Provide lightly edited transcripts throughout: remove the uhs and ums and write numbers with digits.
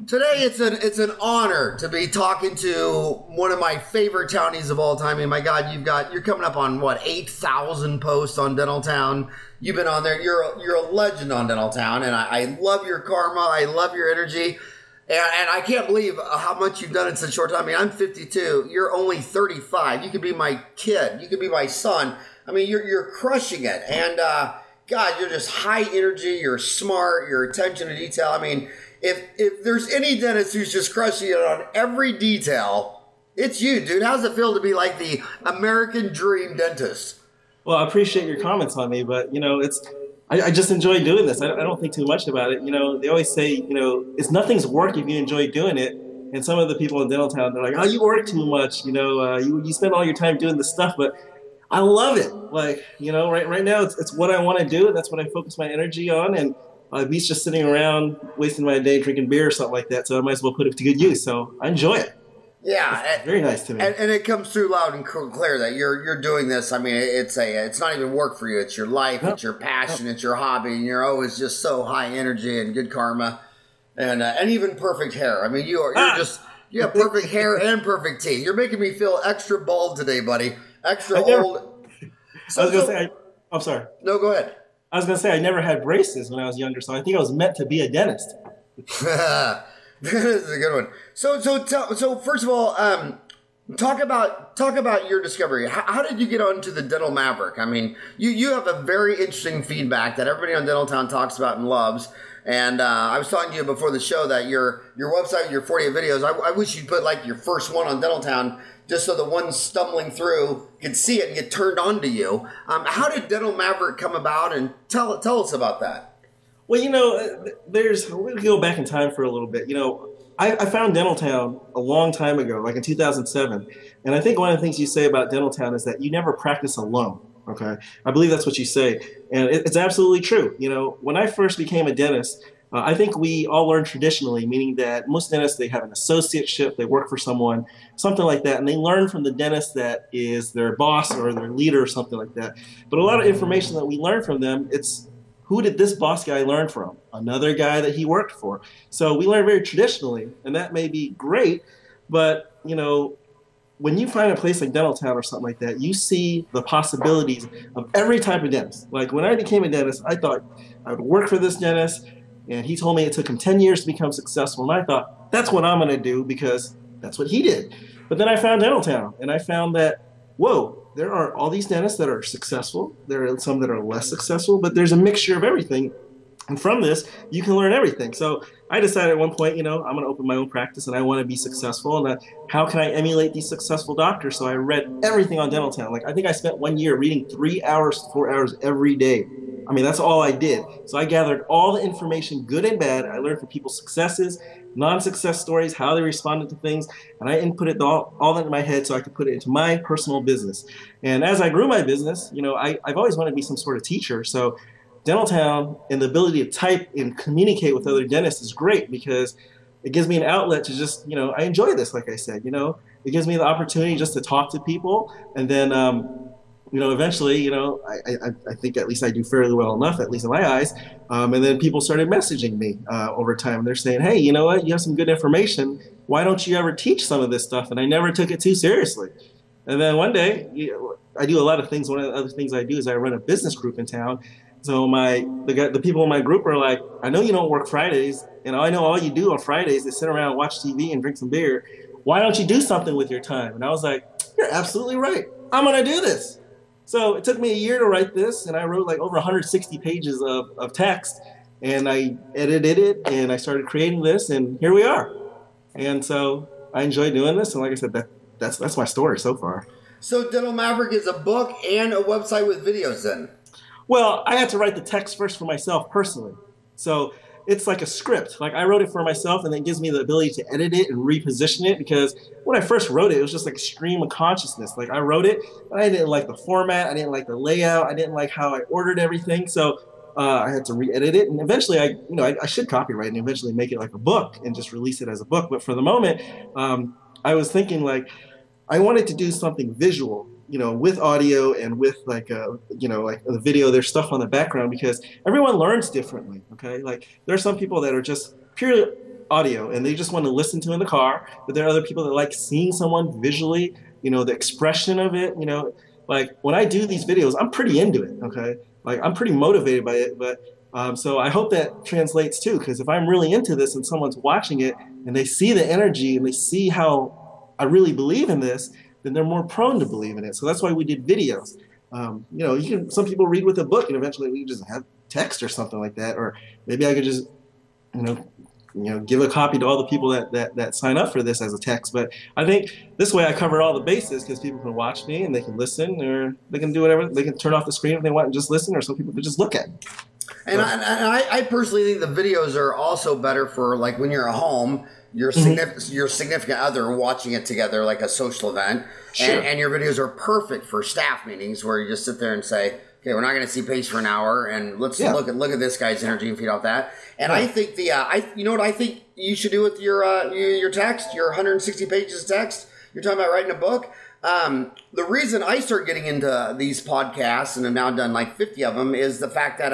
Today it's an honor to be talking to one of my favorite townies of all time. I mean, my God, you're coming up on what, 8,000 posts on Dental Town. You've been on there. You're a legend on Dental Town, and I love your karma. I love your energy, and I can't believe how much you've done in such a short time. I mean, I'm 52. You're only 35. You could be my kid. You could be my son. I mean, you're crushing it, and God, you're just high energy. You're smart. Your attention to detail. I mean, If there's any dentist who's just crushing it on every detail, it's you, dude. How's it feel to be like the American dream dentist? Well, I appreciate your comments on me, but I just enjoy doing this. I don't think too much about it. They always say, it's nothing's work if you enjoy doing it. And some of the people in Dental Town, they're like, oh, you work too much. You spend all your time doing this stuff, but I love it. Like, right now it's what I want to do. That's what I focus my energy on. And Beats just sitting around wasting my day drinking beer or something like that, so I might as well put it to good use. So I enjoy it. Yeah, it's very nice to me. And it comes through loud and clear that you're doing this. I mean, it's not even work for you. It's your life. It's your passion. It's your hobby. And you're always just so high energy and good karma, and even perfect hair. I mean, you have perfect hair and perfect teeth. You're making me feel extra bald today, buddy. Extra old. I'm sorry. No, go ahead. I was going to say I never had braces when I was younger, so I think I was meant to be a dentist. That is a good one. So first of all, talk about your discovery. How did you get onto the Dental Maverick? I mean, you have a very interesting feedback that everybody on Dental Town talks about and loves. And I was talking to you before the show that your website, your 48 videos, I wish you'd put like your first one on Dental Town, just so the ones stumbling through could see it and get turned on to you. How did Dental Maverick come about, and tell us about that? Well, we'll go back in time for a little bit. I found Dental Town a long time ago, like in 2007. And I think one of the things you say about Dental Town is that you never practice alone. Okay, I believe that's what you say, and it's absolutely true. When I first became a dentist, I think we all learn traditionally, meaning that most dentists, they have an associateship, they work for someone, something like that, and they learn from the dentist that is their boss or their leader or something like that. But a lot of information that we learn from them, it's who did this boss guy learn from? Another guy that he worked for. So we learn very traditionally, and that may be great, but when you find a place like Dental Town or something like that, you see the possibilities of every type of dentist. Like when I became a dentist, I thought I would work for this dentist, and he told me it took him 10 years to become successful, and I thought, that's what I'm going to do because that's what he did. But then I found Dental Town, and I found that, whoa, there are all these dentists that are successful. There are some that are less successful, but there's a mixture of everything. And from this, you can learn everything. So I decided at one point, I'm going to open my own practice and I want to be successful. And how can I emulate these successful doctors? So I read everything on Dental Town. Like I think I spent 1 year reading 3 hours to 4 hours every day. I mean, that's all I did. So I gathered all the information, good and bad. I learned from people's successes, non-success stories, how they responded to things. And I inputted all that into my head so I could put it into my personal business. And as I grew my business, I've always wanted to be some sort of teacher. So Dental Town and the ability to type and communicate with other dentists is great because it gives me an outlet to just, I enjoy this, like I said, it gives me the opportunity just to talk to people. And then, eventually, I think at least I do fairly well enough, at least in my eyes. And then people started messaging me over time. They're saying, hey, you know what? You have some good information. Why don't you ever teach some of this stuff? And I never took it too seriously. And then one day, I do a lot of things. One of the other things I do is I run a business group in town. So the people in my group are like, I know you don't work Fridays, and I know all you do on Fridays is sit around and watch TV and drink some beer. Why don't you do something with your time? And I was like, you're absolutely right. I'm going to do this. So it took me a year to write this, and I wrote like over 160 pages of text, and I edited it, and I started creating this, and here we are. And so I enjoy doing this, and like I said, that's my story so far. So Dental Maverick is a book and a website with videos then? Well, I had to write the text first for myself personally. So it's like a script. Like I wrote it for myself, and then it gives me the ability to edit it and reposition it because when I first wrote it, it was just like a stream of consciousness. Like I wrote it, and I didn't like the format. I didn't like the layout. I didn't like how I ordered everything. So I had to re-edit it. And eventually I should copyright and eventually make it like a book and just release it as a book. But for the moment, I was thinking like, I wanted to do something visual with audio and with like like the video, there's stuff on the background because everyone learns differently. Okay, like there are some people that are just purely audio and they just want to listen to in the car, but there are other people that like seeing someone visually, the expression of it. Like when I do these videos, I'm pretty into it. Okay, like I'm pretty motivated by it, but so I hope that translates too, because if I'm really into this and someone's watching it and they see the energy and they see how I really believe in this, then they're more prone to believe in it. So that's why we did videos. Some people read with a book and eventually we just have text or something like that. Or maybe I could just, give a copy to all the people that sign up for this as a text. But I think this way I covered all the bases because people can watch me and they can listen or they can do whatever. They can turn off the screen if they want and just listen, or some people can just look at it. And I personally think the videos are also better for like when you're at home, your significant other watching it together like a social event. Sure. And your videos are perfect for staff meetings where you just sit there and say, okay, we're not going to see Pace for an hour, and let's look at this guy's energy and feed off that. And I think you know what I think you should do with your text, your 160 pages of text. You're talking about writing a book. The reason I started getting into these podcasts and have now done like 50 of them is the fact that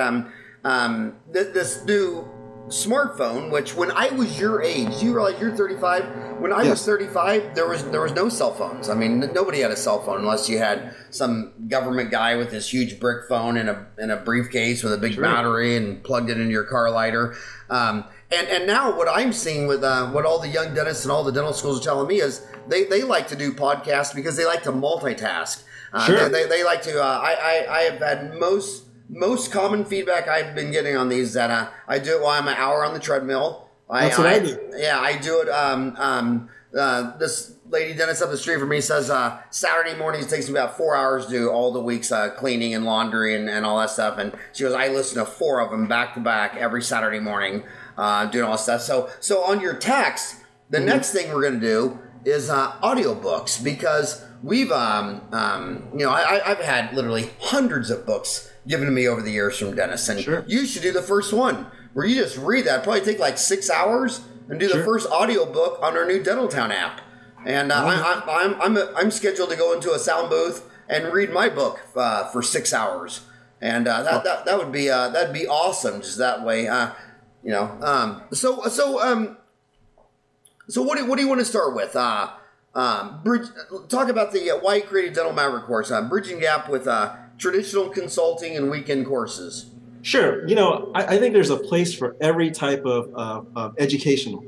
this new smartphone, which when I was your age, you realize you're 35. When I was 35, there was no cell phones. I mean, nobody had a cell phone unless you had some government guy with this huge brick phone in a briefcase with a big battery and plugged it into your car lighter. And now what I'm seeing with what all the young dentists and all the dental schools are telling me is they like to do podcasts because they like to multitask. They like to. I have had most common feedback I've been getting on these that I do it while I'm an hour on the treadmill. That's what I do. Yeah, I do it. This lady dentist up the street from me says Saturday mornings takes me about 4 hours to do all the week's cleaning and laundry and all that stuff. And she goes, I listen to 4 of them back to back every Saturday morning doing all that stuff. So on your text, the next thing we're going to do is audiobooks because we've, I've had literally hundreds of books given to me over the years from dentists. And you should do the first one where you just read that. Probably take like 6 hours and do the first audiobook on our new Dental Town app. And I'm scheduled to go into a sound booth and read my book for 6 hours. And that would be that'd be awesome. Just that way, So what do you want to start with? Talk about the why you created Dental Maverick course, bridging gap with traditional consulting and weekend courses. Sure. I think there's a place for every type of educational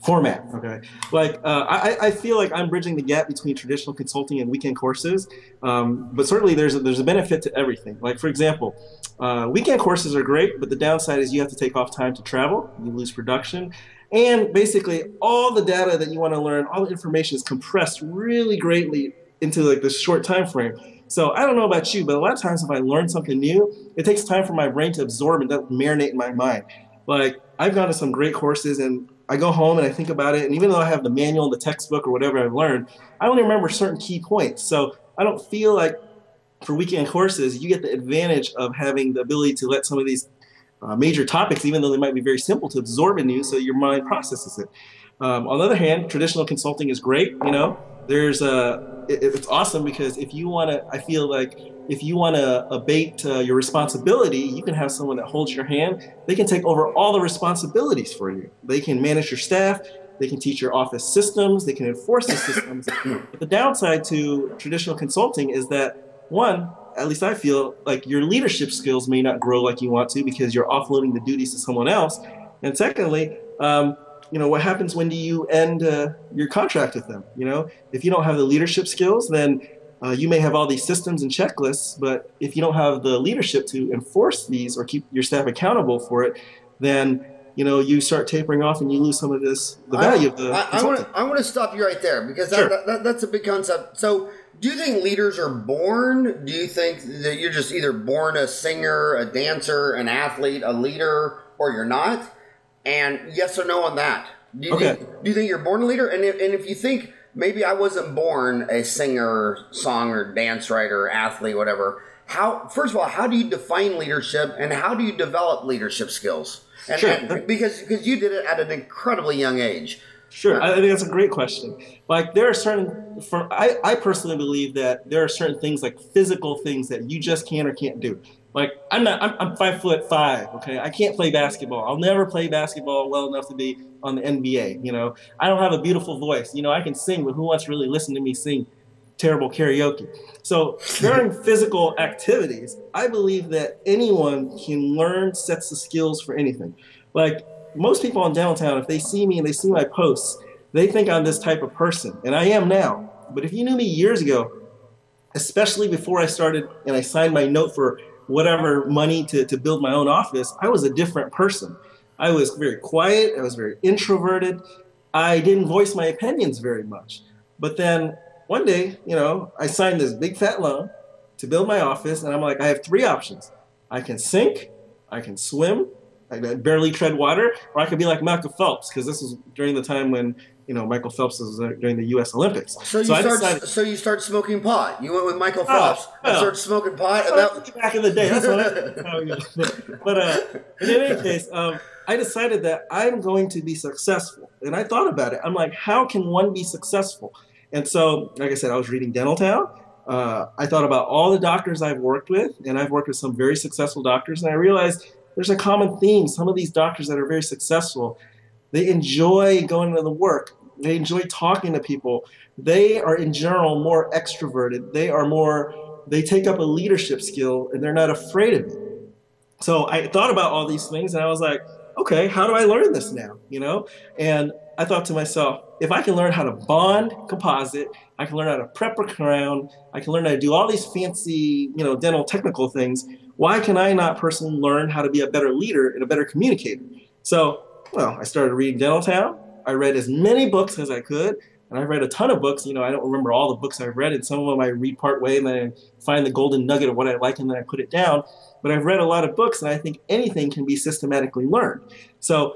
format. Okay. Like I feel like I'm bridging the gap between traditional consulting and weekend courses. But certainly there's a benefit to everything. Like for example, weekend courses are great, but the downside is you have to take off time to travel. You lose production. And basically all the data that you want to learn, all the information is compressed really greatly into like this short time frame. So I don't know about you, but a lot of times if I learn something new, it takes time for my brain to absorb and that marinate in my mind. Like I've gone to some great courses and I go home and I think about it. And even though I have the manual, the textbook or whatever I've learned, I only remember certain key points. So I don't feel like for weekend courses, you get the advantage of having the ability to let some of these major topics, even though they might be very simple, to absorb in you so your mind processes it. On the other hand, traditional consulting is great. There's it's awesome because if you want to, I feel like if you want to abate your responsibility, you can have someone that holds your hand. They can take over all the responsibilities for you. They can manage your staff. They can teach your office systems. They can enforce the systems. But the downside to traditional consulting is that, one, at least I feel like your leadership skills may not grow like you want to because you're offloading the duties to someone else. And secondly, what happens when do you end your contract with them? If you don't have the leadership skills, then you may have all these systems and checklists, but if you don't have the leadership to enforce these or keep your staff accountable for it, then you start tapering off and you lose some of the value of the consulting. I want to stop you right there because that's a big concept. So do you think leaders are born? Do you think that you're just either born a singer, a dancer, an athlete, a leader, or you're not? And yes or no on that. Do you think you're born a leader? And if you think maybe I wasn't born a singer, song, or dance writer, athlete, whatever, first of all, how do you define leadership and how do you develop leadership skills? And because you did it at an incredibly young age. Sure, I think that's a great question. Like there are I personally believe that there are certain things like physical things that you just can or can't do. Like I'm 5'5", okay? I can't play basketball. I'll never play basketball well enough to be on the NBA, you know? I don't have a beautiful voice. You know, I can sing, but who wants to really listen to me sing terrible karaoke? So during physical activities, I believe that anyone can learn sets of skills for anything. Like most people in downtown, if they see me and they see my posts, they think I'm this type of person, and I am now. But if you knew me years ago, especially before I started and I signed my note for whatever money to build my own office, I was a different person. I was very quiet. I was very introverted. I didn't voice my opinions very much. But then one day, you know, I signed this big fat loan to build my office, and I'm like, I have three options. I can sink, I can swim, I barely tread water, or I could be like Michael Phelps, because this was during the time when, you know, Michael Phelps was during the U.S. Olympics. So you start smoking pot. You went with Michael Phelps and started smoking pot. And that back in the day, that's what but in any case, I decided that I'm going to be successful, and I thought about it. I'm like, how can one be successful? And so, like I said, I was reading Dental Town. I thought about all the doctors I've worked with, and I've worked with some very successful doctors, and I realized there's a common theme. Some of these doctors that are very successful, they enjoy going to the work. They enjoy talking to people. They are, in general, more extroverted. They take up a leadership skill, and they're not afraid of it. So I thought about all these things, and I was like, okay, how do I learn this now? You know? And I thought to myself, if I can learn how to bond composite, I can learn how to prep a crown, I can learn how to do all these fancy, you know, dental technical things, why can I not personally learn how to be a better leader and a better communicator? So, well, I started reading Dental Town. I read as many books as I could, and I've read a ton of books. You know, I don't remember all the books I've read, and some of them I read part way, and then I find the golden nugget of what I like, and then I put it down. But I've read a lot of books, and I think anything can be systematically learned. So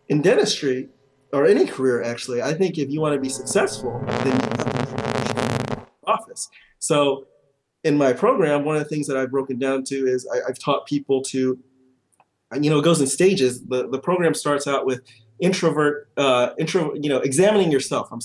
in dentistry, or any career actually, I think if you want to be successful, then you have to office. So in my program, one of the things that I've broken down to is I've taught people to, you know, it goes in stages. The program starts out with examining yourself, and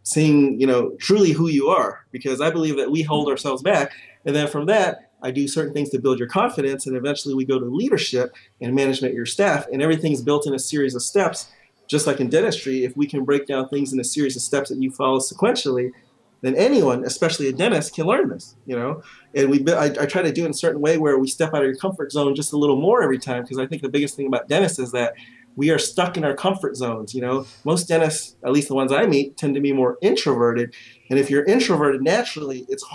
seeing, you know, truly who you are, because I believe that we hold ourselves back. And then from that, I do certain things to build your confidence, and eventually we go to leadership and management of your staff, and everything's built in a series of steps. Just like in dentistry, if we can break down things in a series of steps that you follow sequentially, then anyone, especially a dentist, can learn this, you know. And I try to do it in a certain way where we step out of your comfort zone just a little more every time, because I think the biggest thing about dentists is that we are stuck in our comfort zones, you know. Most dentists, at least the ones I meet, tend to be more introverted. And if you're introverted naturally, it's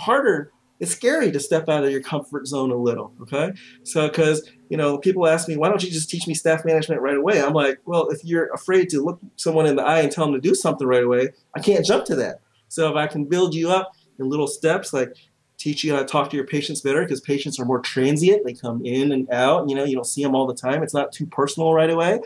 scary to step out of your comfort zone a little, okay? So, because, you know, people ask me, why don't you just teach me staff management right away? I'm like, well, if you're afraid to look someone in the eye and tell them to do something right away, I can't jump to that. So if I can build you up in little steps, like teach you how to talk to your patients better, because patients are more transient. They come in and out, you know, you don't see them all the time. It's not too personal right away.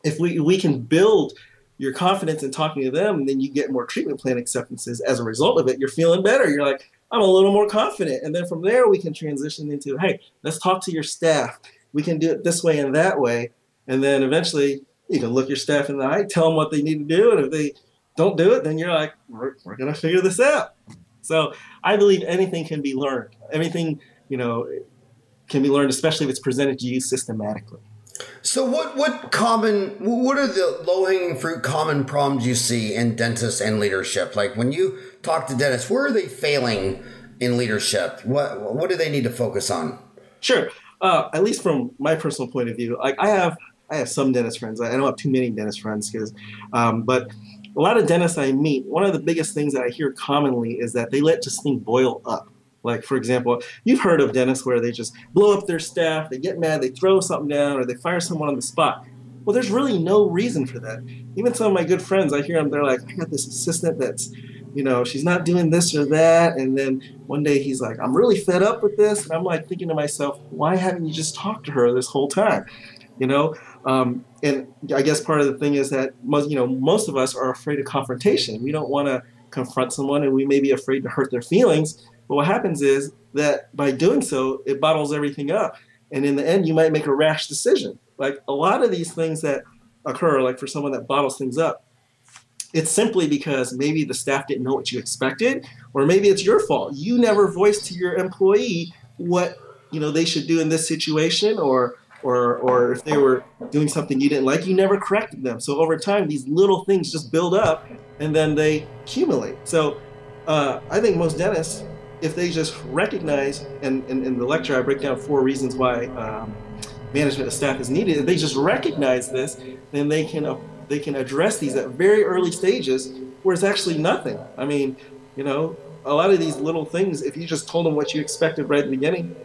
If we can build your confidence in talking to them, and then you get more treatment plan acceptances as a result of it, you're feeling better. You're like, I'm a little more confident. And then from there, we can transition into, hey, let's talk to your staff. We can do it this way and that way. And then eventually you can look your staff in the eye, tell them what they need to do. And if they don't do it, then you're like, we're going to figure this out. So I believe anything can be learned. Everything, you know, can be learned, especially if it's presented to you systematically. So what are the low-hanging fruit common problems you see in dentists and leadership? Like when you talk to dentists, where are they failing in leadership? What do they need to focus on? Sure. At least from my personal point of view, like I have some dentist friends. I don't have too many dentist friends, but a lot of dentists I meet, one of the biggest things that I hear commonly is that they let this thing boil up. Like, for example, you've heard of dentists where they just blow up their staff, they get mad, they throw something down, or they fire someone on the spot. Well, there's really no reason for that. Even some of my good friends, I hear them, they're like, I got this assistant that's, you know, she's not doing this or that. And then one day he's like, I'm really fed up with this. And I'm like thinking to myself, why haven't you just talked to her this whole time? You know? And I guess part of the thing is that most of us are afraid of confrontation. We don't want to confront someone, and we may be afraid to hurt their feelings. But what happens is that by doing so, it bottles everything up. And in the end, you might make a rash decision. Like a lot of these things that occur, like for someone that bottles things up, it's simply because maybe the staff didn't know what you expected, or maybe it's your fault. You never voiced to your employee what they should do in this situation, or if they were doing something you didn't like, you never corrected them. So over time, these little things just build up, and then they accumulate. So I think most dentists, if they just recognize, and in the lecture I break down 4 reasons why management of staff is needed, if they just recognize this, then they can address these at very early stages where it's actually nothing. I mean, a lot of these little things, if you just told them what you expected right at the beginning,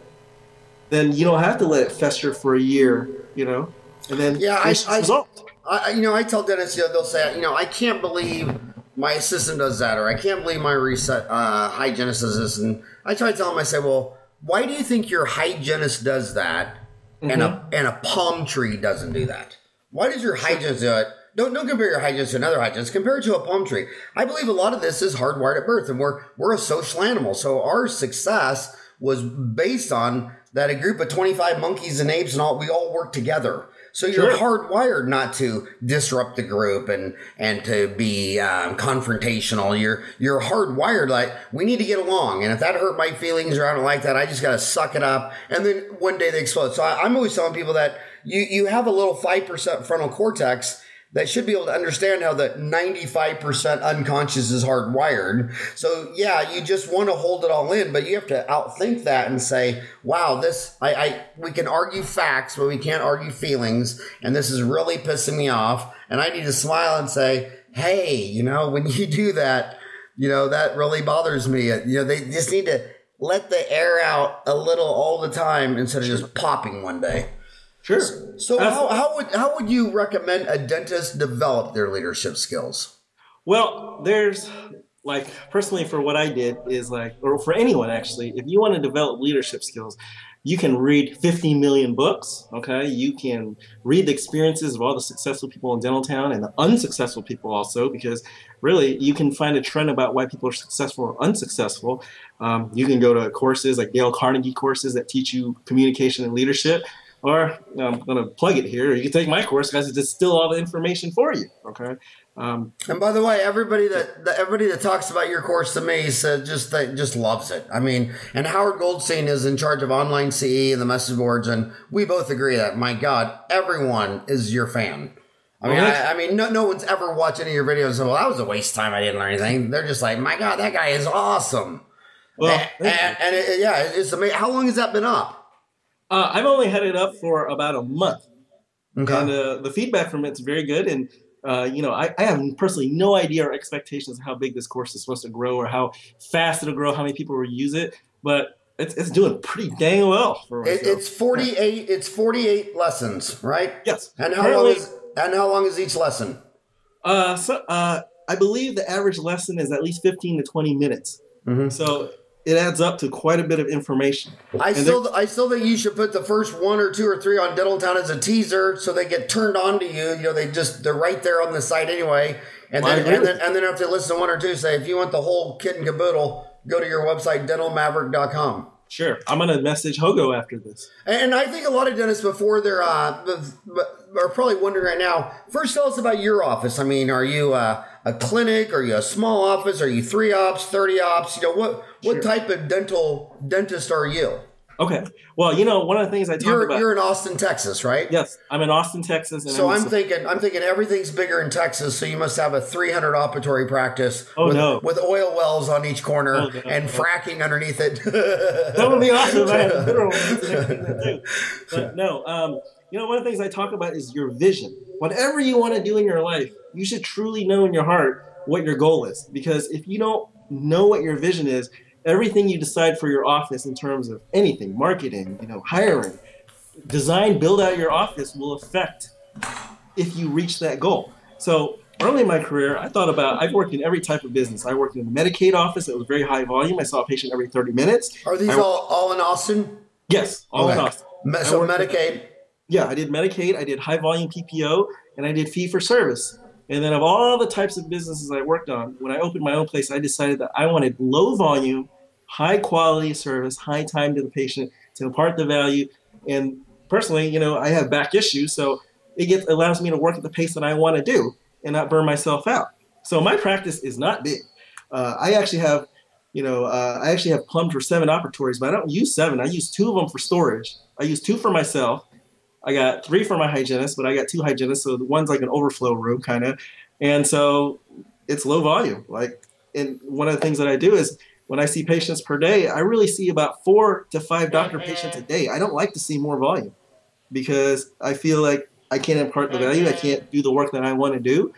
then you don't have to let it fester for a year, and then result. I tell dentists, they'll say, I can't believe my assistant does that, or I can't believe my hygienist does this. And I try to tell them, I say, well, why do you think your hygienist does that and a palm tree doesn't do that? Why does your hygienist do it? Don't compare your hygienist to another hygienist. Compare it to a palm tree. I believe a lot of this is hardwired at birth, and we're a social animal. So our success was based on that a group of 25 monkeys and apes and we all work together. So you're hardwired not to disrupt the group and to be confrontational. You're hardwired like, we need to get along. And if that hurt my feelings or I don't like that, I just got to suck it up. And then one day they explode. So I'm always telling people that you have a little 5% frontal cortex that should be able to understand how the 95% unconscious is hardwired. So yeah, you just want to hold it all in, but you have to outthink that and say, wow, we can argue facts, but we can't argue feelings. And this is really pissing me off. And I need to smile and say, hey, when you do that, that really bothers me. They just need to let the air out a little all the time instead of just popping one day. Sure. So how would you recommend a dentist develop their leadership skills? Well, there's personally for what I did is or for anyone actually, if you want to develop leadership skills, you can read 50 million books, okay? You can read the experiences of all the successful people in Dental Town and the unsuccessful people also, because really you can find a trend about why people are successful or unsuccessful. You can go to courses like Dale Carnegie courses that teach you communication and leadership. Or I'm going to plug it here. You can take my course, guys. It's distill all the information for you. Okay. And by the way, everybody that talks about your course to me said just loves it. I mean, and Howard Goldstein is in charge of online CE and the message boards, and we both agree that, my God, everyone is your fan. I mean, no one's ever watched any of your videos and said, well, that was a waste of time. I didn't learn anything. They're just like, my God, that guy is awesome. Well, it's amazing. How long has that been up? I've only had it up for about a month, and the feedback from it's very good. And I have personally no idea or expectations of how big this course is supposed to grow or how fast it'll grow, how many people will use it. But it's doing pretty dang well for myself. It's 48. It's 48 lessons, right? Yes. And how long is each lesson? I believe the average lesson is at least 15 to 20 minutes. Mm-hmm. So it adds up to quite a bit of information. I still think you should put the first 1 or 2 or 3 on Dental Town as a teaser, so they get turned on to you. They're right there on the site anyway. And then after they listen to 1 or 2, say, if you want the whole kit and caboodle, go to your website dentalmaverick.com. Sure. I'm going to message Hogo after this. And I think a lot of dentists before they're are probably wondering right now, first tell us about your office. I mean, are you a clinic? Are you a small office? Are you 3 ops, 30 ops? What type of dentist are you? Okay. Well, one of the things I talk about. You're in Austin, Texas, right? Yes, I'm in Austin, Texas. And so I'm thinking everything's bigger in Texas. So you must have a 300 operatory practice. With oil wells on each corner and fracking underneath it. That would be awesome. I have literal ones and everything to do. But no, one of the things I talk about is your vision. Whatever you want to do in your life, you should truly know in your heart what your goal is. Because if you don't know what your vision is, everything you decide for your office in terms of anything, marketing, hiring, design, build out your office will affect if you reach that goal. So early in my career, I've worked in every type of business. I worked in the Medicaid office. It was very high volume. I saw a patient every 30 minutes. Are these all in Austin? Yes, all in Austin. So Medicaid? Yeah, I did Medicaid. I did high volume PPO, and I did fee for service. And then of all the types of businesses I worked on, when I opened my own place, I decided that I wanted low volume, high quality service, high time to the patient to impart the value. And personally, I have back issues. So it allows me to work at the pace that I want to do and not burn myself out. So my practice is not big. I actually have, I actually have plumbed for 7 operatories, but I don't use 7. I use 2 of them for storage. I use 2 for myself. I got 3 for my hygienist, but I got 2 hygienists, so one's like an overflow room kind of. And so it's low volume. Like, and one of the things that I do is when I see patients per day, I really see about 4 to 5 doctor patients a day. I don't like to see more volume because I feel like I can't impart the value. I can't do the work that I want to do.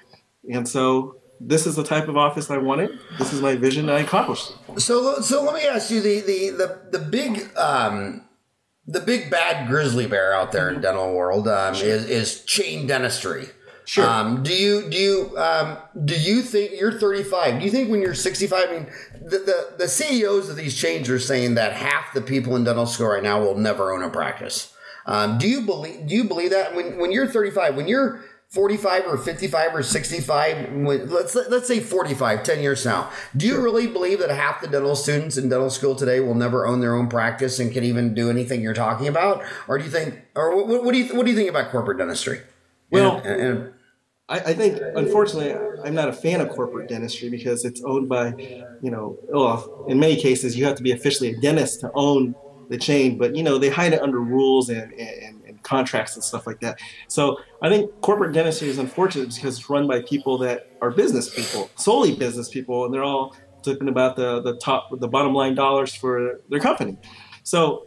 And so this is the type of office I wanted. This is my vision, and I accomplished it. So let me ask you the big bad grizzly bear out there in dental world is chain dentistry. Sure. Do you think you're 35? Do you think when you're 65? I mean, the CEOs of these chains are saying that half the people in dental school right now will never own a practice. Do you believe that when you're 35, when you're 45 or 55 or 65, let's say 45, 10 years now, do you really believe that half the dental students in dental school today will never own their own practice and can even do anything you're talking about? Or do you think, or what do you think about corporate dentistry? Well, I think, unfortunately, I'm not a fan of corporate dentistry because it's owned by, well, in many cases, you have to be officially a dentist to own the chain, but, they hide it under rules and contracts and stuff like that. So I think corporate dentistry is unfortunate because it's run by people that are business people, solely business people, and they're all talking about the bottom line dollars for their company. So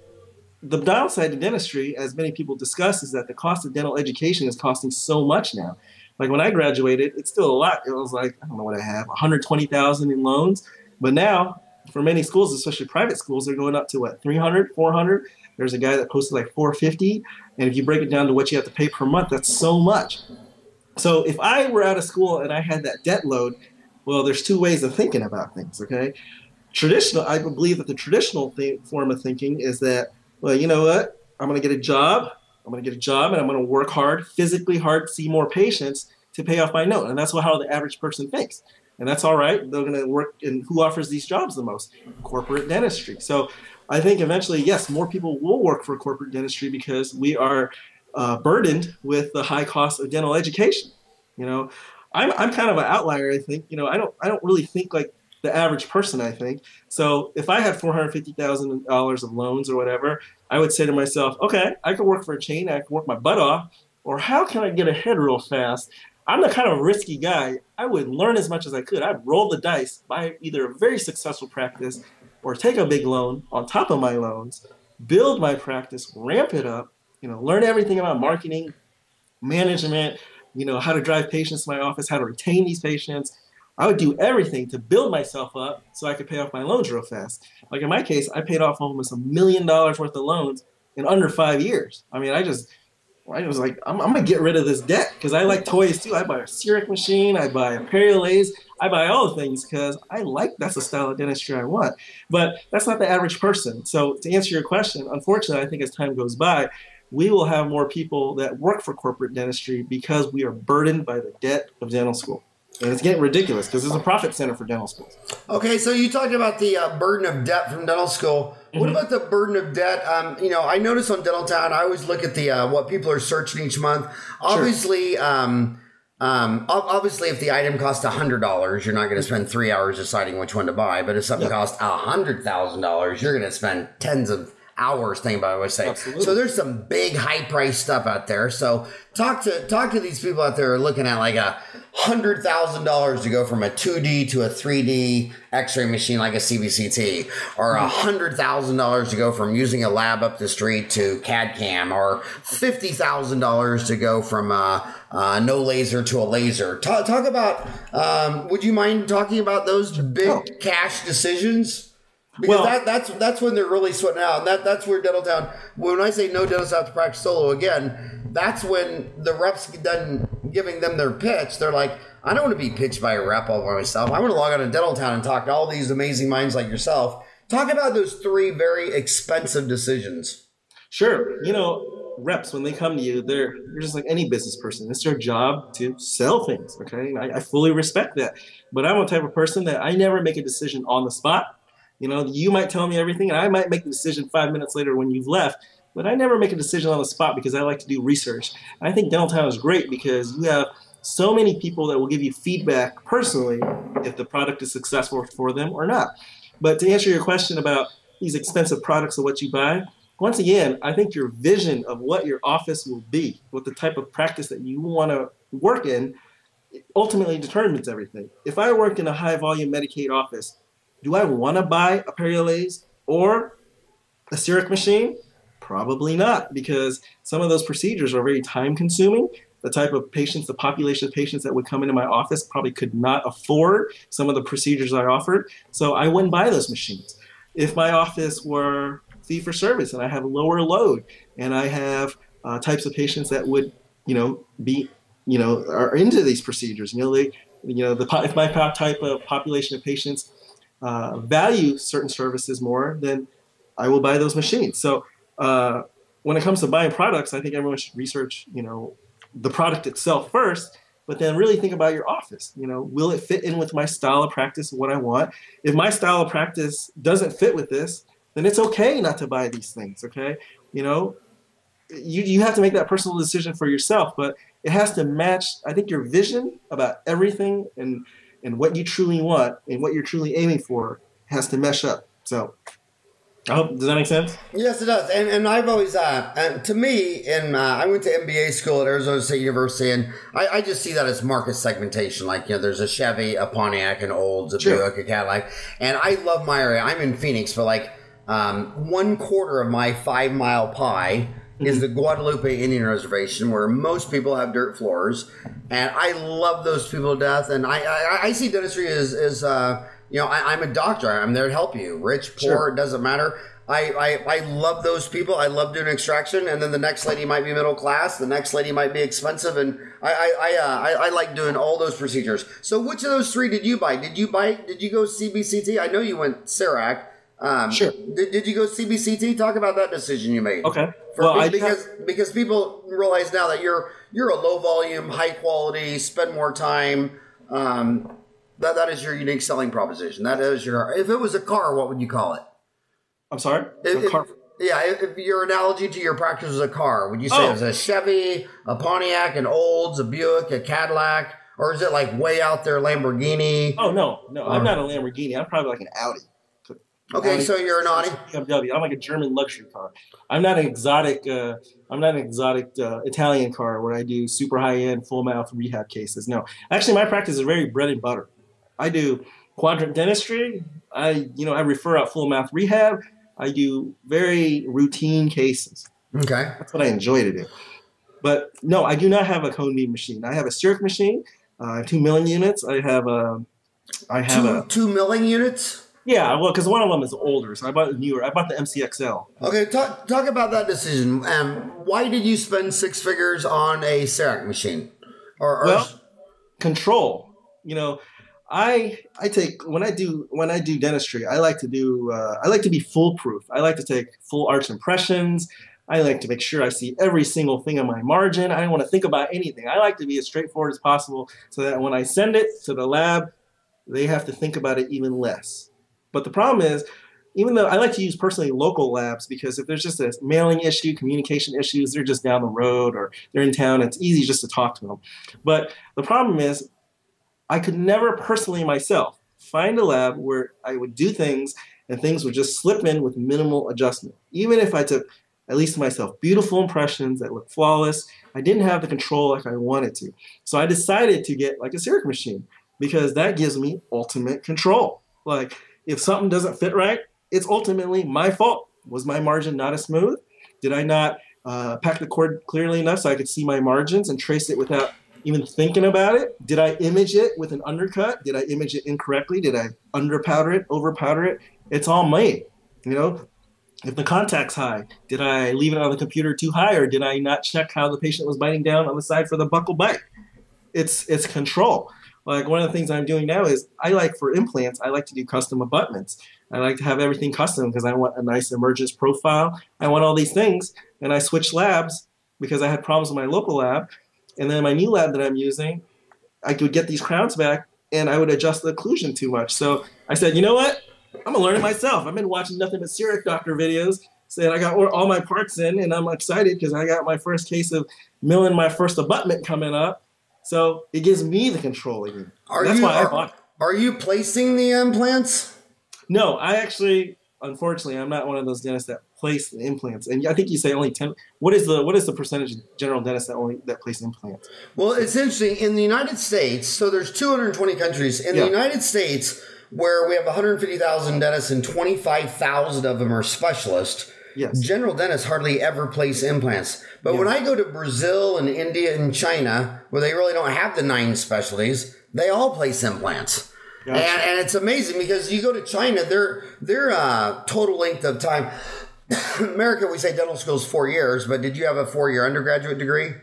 the downside to dentistry, as many people discuss, is that the cost of dental education is costing so much now. Like when I graduated, it's still a lot. It was like, I don't know what I have, $120,000 in loans. But now, for many schools, especially private schools, they're going up to what, 300, 400. There's a guy that posted like 450. And if you break it down to what you have to pay per month, that's so much. So if I were out of school and I had that debt load, well, there's 2 ways of thinking about things, okay? I believe that the traditional form of thinking is that, well, you know what? I'm going to get a job. And I'm going to work hard, physically hard, see more patients to pay off my note. And that's how the average person thinks. And that's all right. They're going to work in who offers these jobs the most? Corporate dentistry. So I think eventually, yes, more people will work for corporate dentistry because we are burdened with the high cost of dental education. I'm kind of an outlier, I think. I don't really think like the average person, I think. So if I had $450,000 of loans or whatever, I would say to myself, okay, I could work for a chain, I could work my butt off, or how can I get ahead real fast? I'm the kind of risky guy. I would learn as much as I could. I'd roll the dice, buy either a very successful practice or take a big loan on top of my loans, build my practice, ramp it up, learn everything about marketing, management, how to drive patients to my office, how to retain these patients. I would do everything to build myself up so I could pay off my loans real fast. Like in my case, I paid off almost $1 million worth of loans in under 5 years. I mean, I was like, I'm going to get rid of this debt because I like toys too. I buy a CEREC machine, I buy a Periolase, I buy all the things because that's the style of dentistry I want. But that's not the average person. So to answer your question, unfortunately, I think as time goes by, we will have more people that work for corporate dentistry because we are burdened by the debt of dental school. And it's getting ridiculous because it's a profit center for dental schools. Okay, so you talked about the burden of debt from dental school. What about the burden of debt? I notice on Dental Town, I always look at the what people are searching each month. Obviously, Sure. Obviously, if the item costs $100, you're not going to spend 3 hours deciding which one to buy. But if something costs $100,000, you're going to spend tens of hours thinking about it, I would say. Absolutely. So there's some big high price stuff out there. So talk to these people out there who are looking at like $100,000 to go from a 2D to a 3D x-ray machine like a CBCT, or $100,000 to go from using a lab up the street to CAD CAM, or $50,000 to go from no laser to a laser. Talk about, would you mind talking about those big cash decisions? Because that's when they're really sweating out. And that's where Dental Town, when I say no dentists have to practice solo again, that's when the reps get done giving them their pitch. They're like, I don't want to be pitched by a rep all by myself. I want to log on to Dental Town and talk to all these amazing minds like yourself. Talk about those 3 very expensive decisions. Sure. Reps, when they come to you, they're just like any business person. It's their job to sell things, okay? And I fully respect that. But I'm a type of person that I never make a decision on the spot. You might tell me everything, and I might make the decision 5 minutes later when you've left. but I never make a decision on the spot because I like to do research. And I think Dental Town is great because you have so many people that will give you feedback personally if the product is successful for them or not. But to answer your question about these expensive products and what you buy, once again, I think your vision of what your office will be, what the type of practice that you want to work in, ultimately determines everything. If I worked in a high volume Medicaid office, do I want to buy a perioles or a CEREC machine? Probably not, because some of those procedures are very time consuming. The type of patients, the population of patients that would come into my office probably could not afford some of the procedures I offered. So I wouldn't buy those machines. If my office were fee for service and I have lower load and I have types of patients that would, be, are into these procedures, if my type of population of patients value certain services more, then I will buy those machines. So when it comes to buying products, I think everyone should research, the product itself first, but then really think about your office. Will it fit in with my style of practice and what I want? If my style of practice doesn't fit with this, then it's okay not to buy these things, okay? You have to make that personal decision for yourself, but it has to match, I think, your vision about everything and what you truly want and what you're truly aiming for has to mesh up. So does that make sense? Yes, it does. And I've always, to me, I went to MBA school at Arizona State University, and I just see that as market segmentation. Like, there's a Chevy, a Pontiac, an Olds, a Buick, a Cadillac. And I love my area. I'm in Phoenix, but like 1/4 of my 5-mile pie is the Guadalupe Indian Reservation, where most people have dirt floors. And I love those people to death. And I see dentistry as I'm a doctor. I'm there to help you. Rich, poor, it doesn't matter. I love those people. I love doing extraction. And then the next lady might be middle class. The next lady might be expensive. And I like doing all those procedures. So which of those three did you buy? Did you go CBCT? I know you went CEREC. Sure. Did you go CBCT? Talk about that decision you made. Okay. Because people realize now that you're a low volume, high quality, spend more time. That is your unique selling proposition. That is if it was a car, what would you call it? I'm sorry? If your analogy to your practice was a car, would you say it was a Chevy, a Pontiac, an Olds, a Buick, a Cadillac, or is it like way out there Lamborghini? Oh, no. I'm not a Lamborghini. I'm probably like an Audi. Okay, so you're an Audi? BMW. I'm like a German luxury car. I'm not an exotic Italian car where I do super high-end, full-mouth rehab cases. No. Actually, my practice is very bread and butter. I do quadrant dentistry. I refer out full-mouth rehab. I do very routine cases. Okay. That's what I enjoy to do. But no, I do not have a cone beam machine. I have a CEREC machine. I have 2 milling units. I have 2 milling units? Yeah, well, because one of them is older, so I bought the newer. I bought the MCXL. Okay, talk about that decision. Why did you spend 6 figures on a CEREC machine? Control. I take when I do dentistry, I like to be foolproof. I like to take full arch impressions. I like to make sure I see every single thing on my margin. I don't want to think about anything. I like to be as straightforward as possible so that when I send it to the lab, they have to think about it even less. But the problem is, even though I like to use personally local labs, because if there's just a mailing issue, communication issues, they're just down the road or they're in town, it's easy just to talk to them. But the problem is, I could never personally myself find a lab where I would do things and things would just slip in with minimal adjustment. Even if I took, at least to myself, beautiful impressions that look flawless, I didn't have the control like I wanted to. So I decided to get like a CEREC machine because that gives me ultimate control. Like, if something doesn't fit right, it's ultimately my fault. Was my margin not as smooth? Did I not pack the cord clearly enough so I could see my margins and trace it without even thinking about it? Did I image it with an undercut? Did I image it incorrectly? Did I underpowder it, overpowder it? It's all me. If the contact's high, did I leave it on the computer too high, or did I not check how the patient was biting down on the side for the buccal bite? It's control. Like, one of the things I'm doing now is for implants, I like to do custom abutments. I like to have everything custom because I want a nice emergence profile. I want all these things. And I switched labs because I had problems with my local lab. And then my new lab that I'm using, I could get these crowns back and I would adjust the occlusion too much. So I said, you know what? I'm going to learn it myself. I've been watching nothing but CEREC doctor videos. said I got all my parts in, and I'm excited because I got my first case of milling my first abutment coming up. So it gives me the control again. That's why I bought it. Are you placing the implants? No, I actually, unfortunately, I'm not one of those dentists that place the implants. And I think you say only 10. What is the percentage of general dentists that place implants? Well, it's interesting. In the United States, so there's 220 countries. In the United States, where we have 150,000 dentists and 25,000 of them are specialists, general dentists hardly ever place implants. But when I go to Brazil and India and China, where they really don't have the 9 specialties, they all place implants. Gotcha. And it's amazing because you go to China, their total length of time. In America, we say dental school is 4 years, but did you have a 4-year undergraduate degree?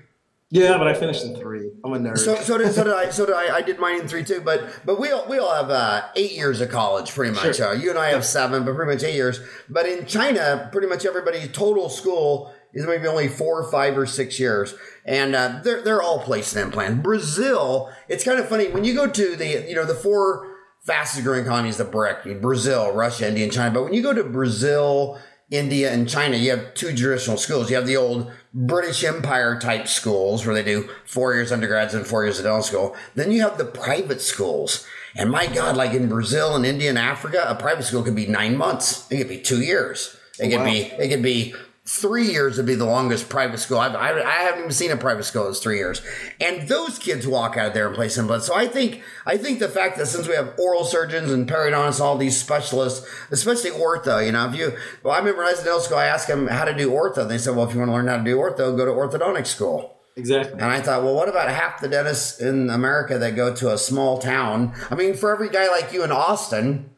Yeah, but I finished in 3. I'm a nerd. So did I. I did mine in 3 too. But we all have 8 years of college, pretty much. Sure. You and I have 7, but pretty much 8 years. But in China, pretty much everybody's total school is maybe only 4, 5, or 6 years, and they're all placed in implant. Brazil, it's kind of funny when you go to the 4 fastest growing economies, the BRIC, Brazil, Russia, India, and China. But when you go to Brazil, India, and China, you have 2 traditional schools. You have the old British Empire type schools where they do 4 years undergrads and 4 years of dental school. Then you have the private schools. And my God, like in Brazil and India and Africa, a private school could be 9 months. It could be 2 years. It could be 3 years would be the longest private school. I haven't even seen a private school that's 3 years. And those kids walk out of there and place implants. So I think the fact that since we have oral surgeons and periodontists, all these specialists, especially ortho, I remember when I was in dental school, I asked them how to do ortho. They said, well, if you want to learn how to do ortho, go to orthodontic school. Exactly. And I thought, well, what about half the dentists in America that go to a small town? I mean, for every guy like you in Austin,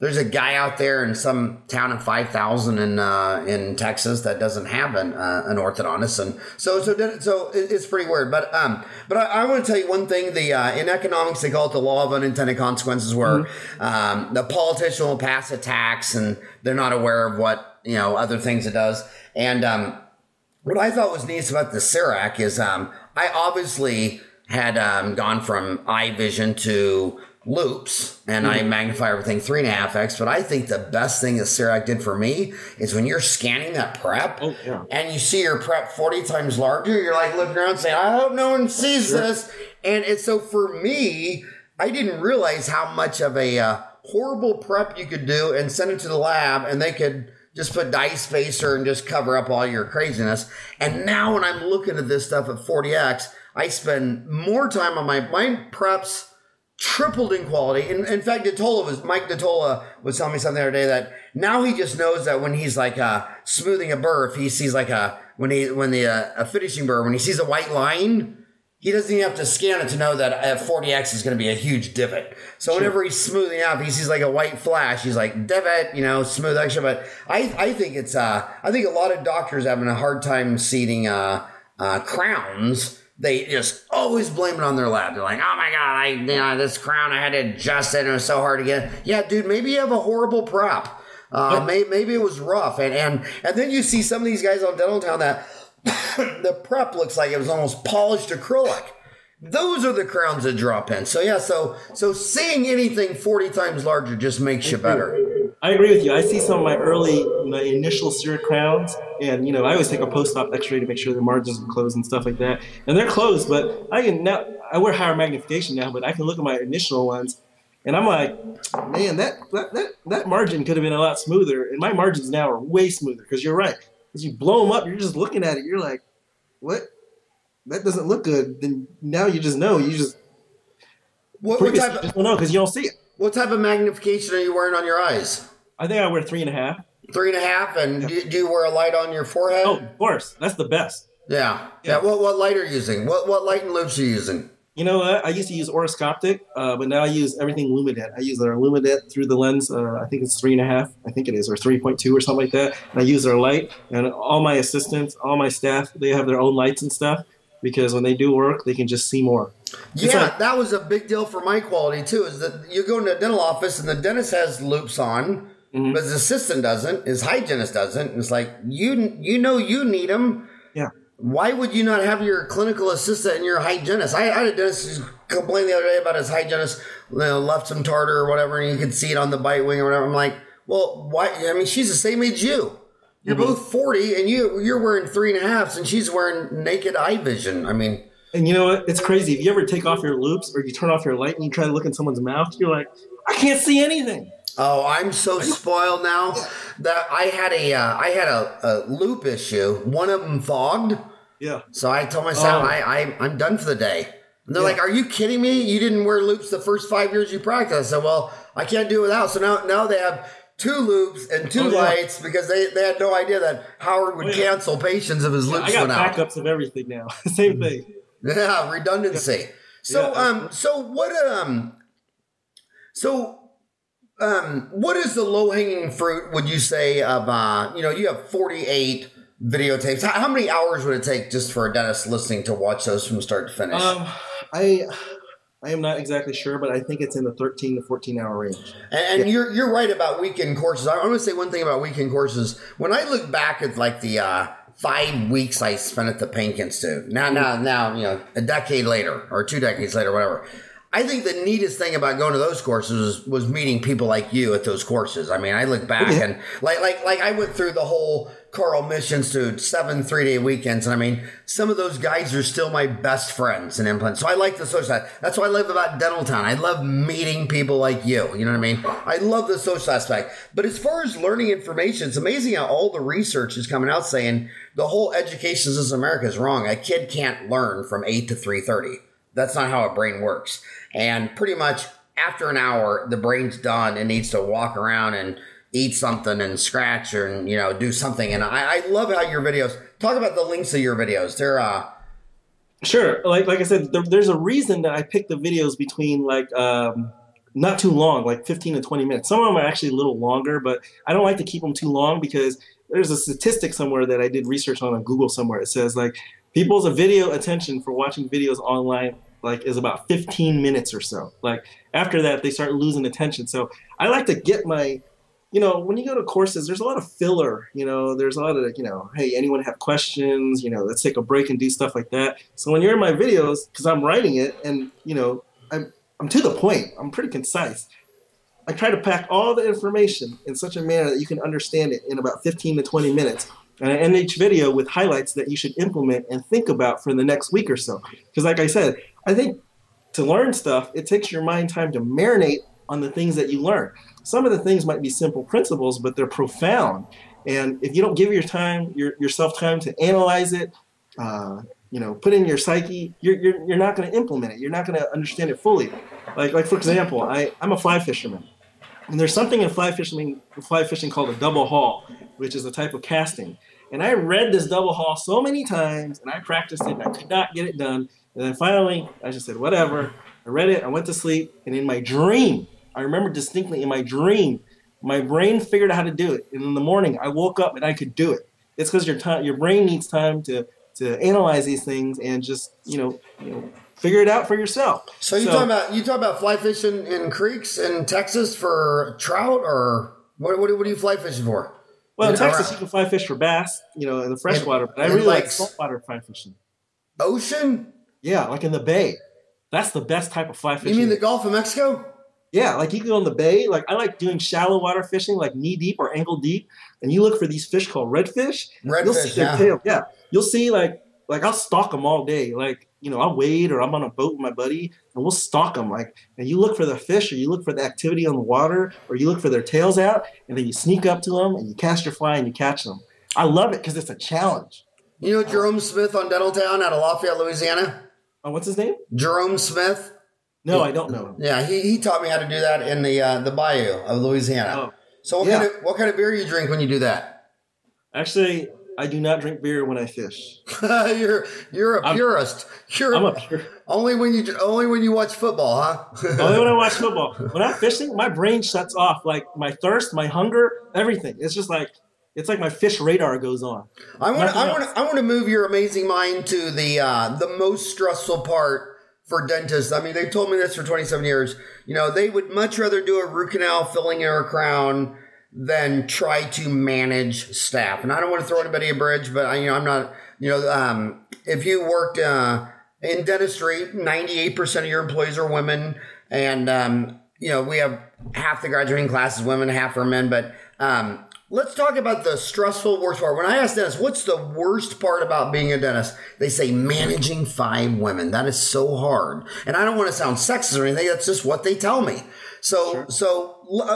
there's a guy out there in some town of 5,000 in Texas that doesn't have an orthodontist, and so it's pretty weird. But I want to tell you one thing. In economics they call it the law of unintended consequences, where the politician will pass a tax and they're not aware of what other things it does. And what I thought was neat about the CIRAC is I obviously had gone from eye vision to loops, and I magnify everything 3.5x. But I think the best thing that CIRAC did for me is when you're scanning that prep and you see your prep 40 times larger, you're like looking around saying, I hope no one sees this. And so for me, I didn't realize how much of a horrible prep you could do and send it to the lab, and they could just put dye spacer and just cover up all your craziness. And now when I'm looking at this stuff at 40x, I spend more time on my preps tripled in quality. In fact, Mike Datola was telling me something the other day that now he just knows that when he's like smoothing a burr, if he sees like a finishing burr, when he sees a white line, he doesn't even have to scan it to know that at 40x is going to be a huge divot. So whenever he's smoothing out, if he sees like a white flash, he's like divot, smooth extra. But I think I think a lot of doctors having a hard time seating crowns. They just always blame it on their lab. They're like, oh my God, this crown, I had to adjust it and it was so hard to get. Yeah, dude, maybe you have a horrible prep. Maybe it was rough. And then you see some of these guys on Dental Town that the prep looks like it was almost polished acrylic. Those are the crowns that drop in. So yeah, so seeing anything 40 times larger just makes you better. I agree with you. I see some of my my initial CIRAC crowns, and I always take a post-op X-ray to make sure the margins are closed and stuff like that. And they're closed, but I wear higher magnification now, but I can look at my initial ones, and I'm like, man, that margin could have been a lot smoother. And my margins now are way smoother because you're right. As you blow them up, you're just looking at it. You're like, what? That doesn't look good. Then now you just know. You just what type don't know because you don't see it. What type of magnification are you wearing on your eyes? I think I wear 3.5. 3.5, and do you wear a light on your forehead? Oh, of course. That's the best. Yeah. What light are you using? What light and loops are you using? You know what? I used to use oroscopic, but now I use everything Lumidet. I use their Lumidet through the lens. I think it's 3.5. I think it is, or 3.2 or something like that. And I use their light, and all my assistants, all my staff, they have their own lights and stuff because when they do work, they can just see more. Yeah, that was a big deal for my quality too. Is that you go into a dental office and the dentist has loops on. But his assistant doesn't. His hygienist doesn't. It's like, you need them. Yeah. Why would you not have your clinical assistant and your hygienist? I had a dentist who complained the other day about his hygienist left some tartar or whatever, and you could see it on the bite wing or whatever. I'm like, well, why? I mean, she's the same age you. You're both 40, and you're wearing 3.5s, and she's wearing naked eye vision. I mean, and you know what? It's crazy. If you ever take off your loops or you turn off your light and you try to look in someone's mouth, you're like, I can't see anything. Oh, I'm so spoiled now that I had a loop issue. One of them fogged. Yeah. So I told myself I'm done for the day. And they're like, "Are you kidding me? You didn't wear loops the first 5 years you practiced." I said, "Well, I can't do it without." So now they have 2 loops and 2 lights because they had no idea that Howard would cancel patients if his loops went out. I got backups of everything now. Same thing. Yeah, redundancy. So what is the low-hanging fruit, would you say, of, you have 48 videotapes. How many hours would it take just for a dentist listening to watch those from start to finish? I am not exactly sure, but I think it's in the 13 to 14 hour range. And you're right about weekend courses. I want to say one thing about weekend courses. When I look back at like the 5 weeks I spent at the Pink Institute, now, a decade later or 2 decades later, whatever, I think the neatest thing about going to those courses was meeting people like you at those courses. I mean, I look back and like I went through the whole Carl Mission Institute, 7 3-day weekends. And I mean, some of those guys are still my best friends in implants. So I like the social side. That's what I love about Dental Town. I love meeting people like you. You know what I mean? I love the social aspect. But as far as learning information, it's amazing how all the research is coming out saying the whole education system in America is wrong. A kid can't learn from 8 to 3:30. That's not how a brain works. And pretty much after an hour, the brain's done and needs to walk around and eat something and scratch and, do something. And I love how your videos, talk about the links of your videos. They're, Sure. Like I said, there's a reason that I picked the videos between not too long, like 15 to 20 minutes. Some of them are actually a little longer, but I don't like to keep them too long because there's a statistic somewhere that I did research on Google somewhere. It says people's video attention for watching videos online is about 15 minutes or so. After that, they start losing attention. So I like to get my, when you go to courses, there's a lot of filler, there's a lot of, hey, anyone have questions? Let's take a break and do stuff like that. So when you're in my videos, because I'm writing it and, I'm to the point, I'm pretty concise. I try to pack all the information in such a manner that you can understand it in about 15 to 20 minutes. And I end each video with highlights that you should implement and think about for the next week or so. Because like I said, I think to learn stuff, it takes your mind time to marinate on the things that you learn. Some of the things might be simple principles, but they're profound. And if you don't give yourself time to analyze it, put in your psyche, you're not going to implement it. You're not going to understand it fully. Like for example, I'm a fly fisherman. And there's something in fly fishing called a double haul, which is a type of casting. And I read this double haul so many times, and I practiced it, and I could not get it done. And then finally, I just said, whatever. I read it, I went to sleep, and in my dream, I remember distinctly in my dream, my brain figured out how to do it. And in the morning, I woke up and I could do it. It's because your brain needs time to analyze these things and just, figure it out for yourself. So you talk about fly fishing in creeks in Texas for trout, or what are you fly fishing for? Well, in Texas, you can fly fish for bass, in the freshwater. But I really like saltwater fly fishing. Ocean? Yeah, like in the bay. That's the best type of fly fishing. You mean the Gulf of Mexico? Yeah, you can go in the bay. I like doing shallow water fishing, knee deep or ankle deep. And you look for these fish called redfish. You'll see their tail. Yeah, you'll see I'll stalk them all day. I'll wade or I'm on a boat with my buddy and we'll stalk them. And you look for the fish or you look for the activity on the water or you look for their tails out and then you sneak up to them and you cast your fly and you catch them. I love it because it's a challenge. You know Jerome Smith on Dental Town out of Lafayette, Louisiana? Oh, what's his name? Jerome Smith. No, I don't know him. Yeah, he taught me how to do that in the bayou of Louisiana. Oh. So what kind of beer you drink when you do that? Actually, I do not drink beer when I fish. You're a purist. I'm a purist. Only when you watch football, huh? Only when I watch football. When I'm fishing, my brain shuts off. My thirst, my hunger, everything. It's just it's like my fish radar goes on. I want to move your amazing mind to the most stressful part for dentists. I mean, they've told me this for 27 years. They would much rather do a root canal filling in a crown than try to manage staff. And I don't want to throw anybody a bridge, but I'm not, if you worked in dentistry, 98% of your employees are women. And, we have half the graduating class is women, half are men. But let's talk about the stressful worst part. When I ask dentists, what's the worst part about being a dentist? They say managing 5 women. That is so hard. And I don't want to sound sexist or anything. That's just what they tell me. So,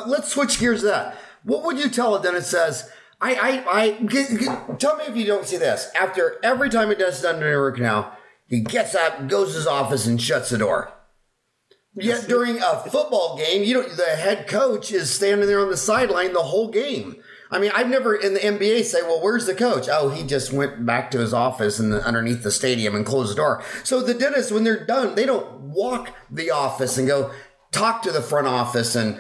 let's switch gears to that. What would you tell a dentist says, tell me if you don't see this. After every time a dentist is done a root canal, he gets up, goes to his office, and shuts the door. Yet during a football game, the head coach is standing there on the sideline the whole game. I mean, I've never in the NBA say, well, where's the coach? Oh, he just went back to his office underneath the stadium and closed the door. So the dentists, when they're done, they don't walk the office and go talk to the front office and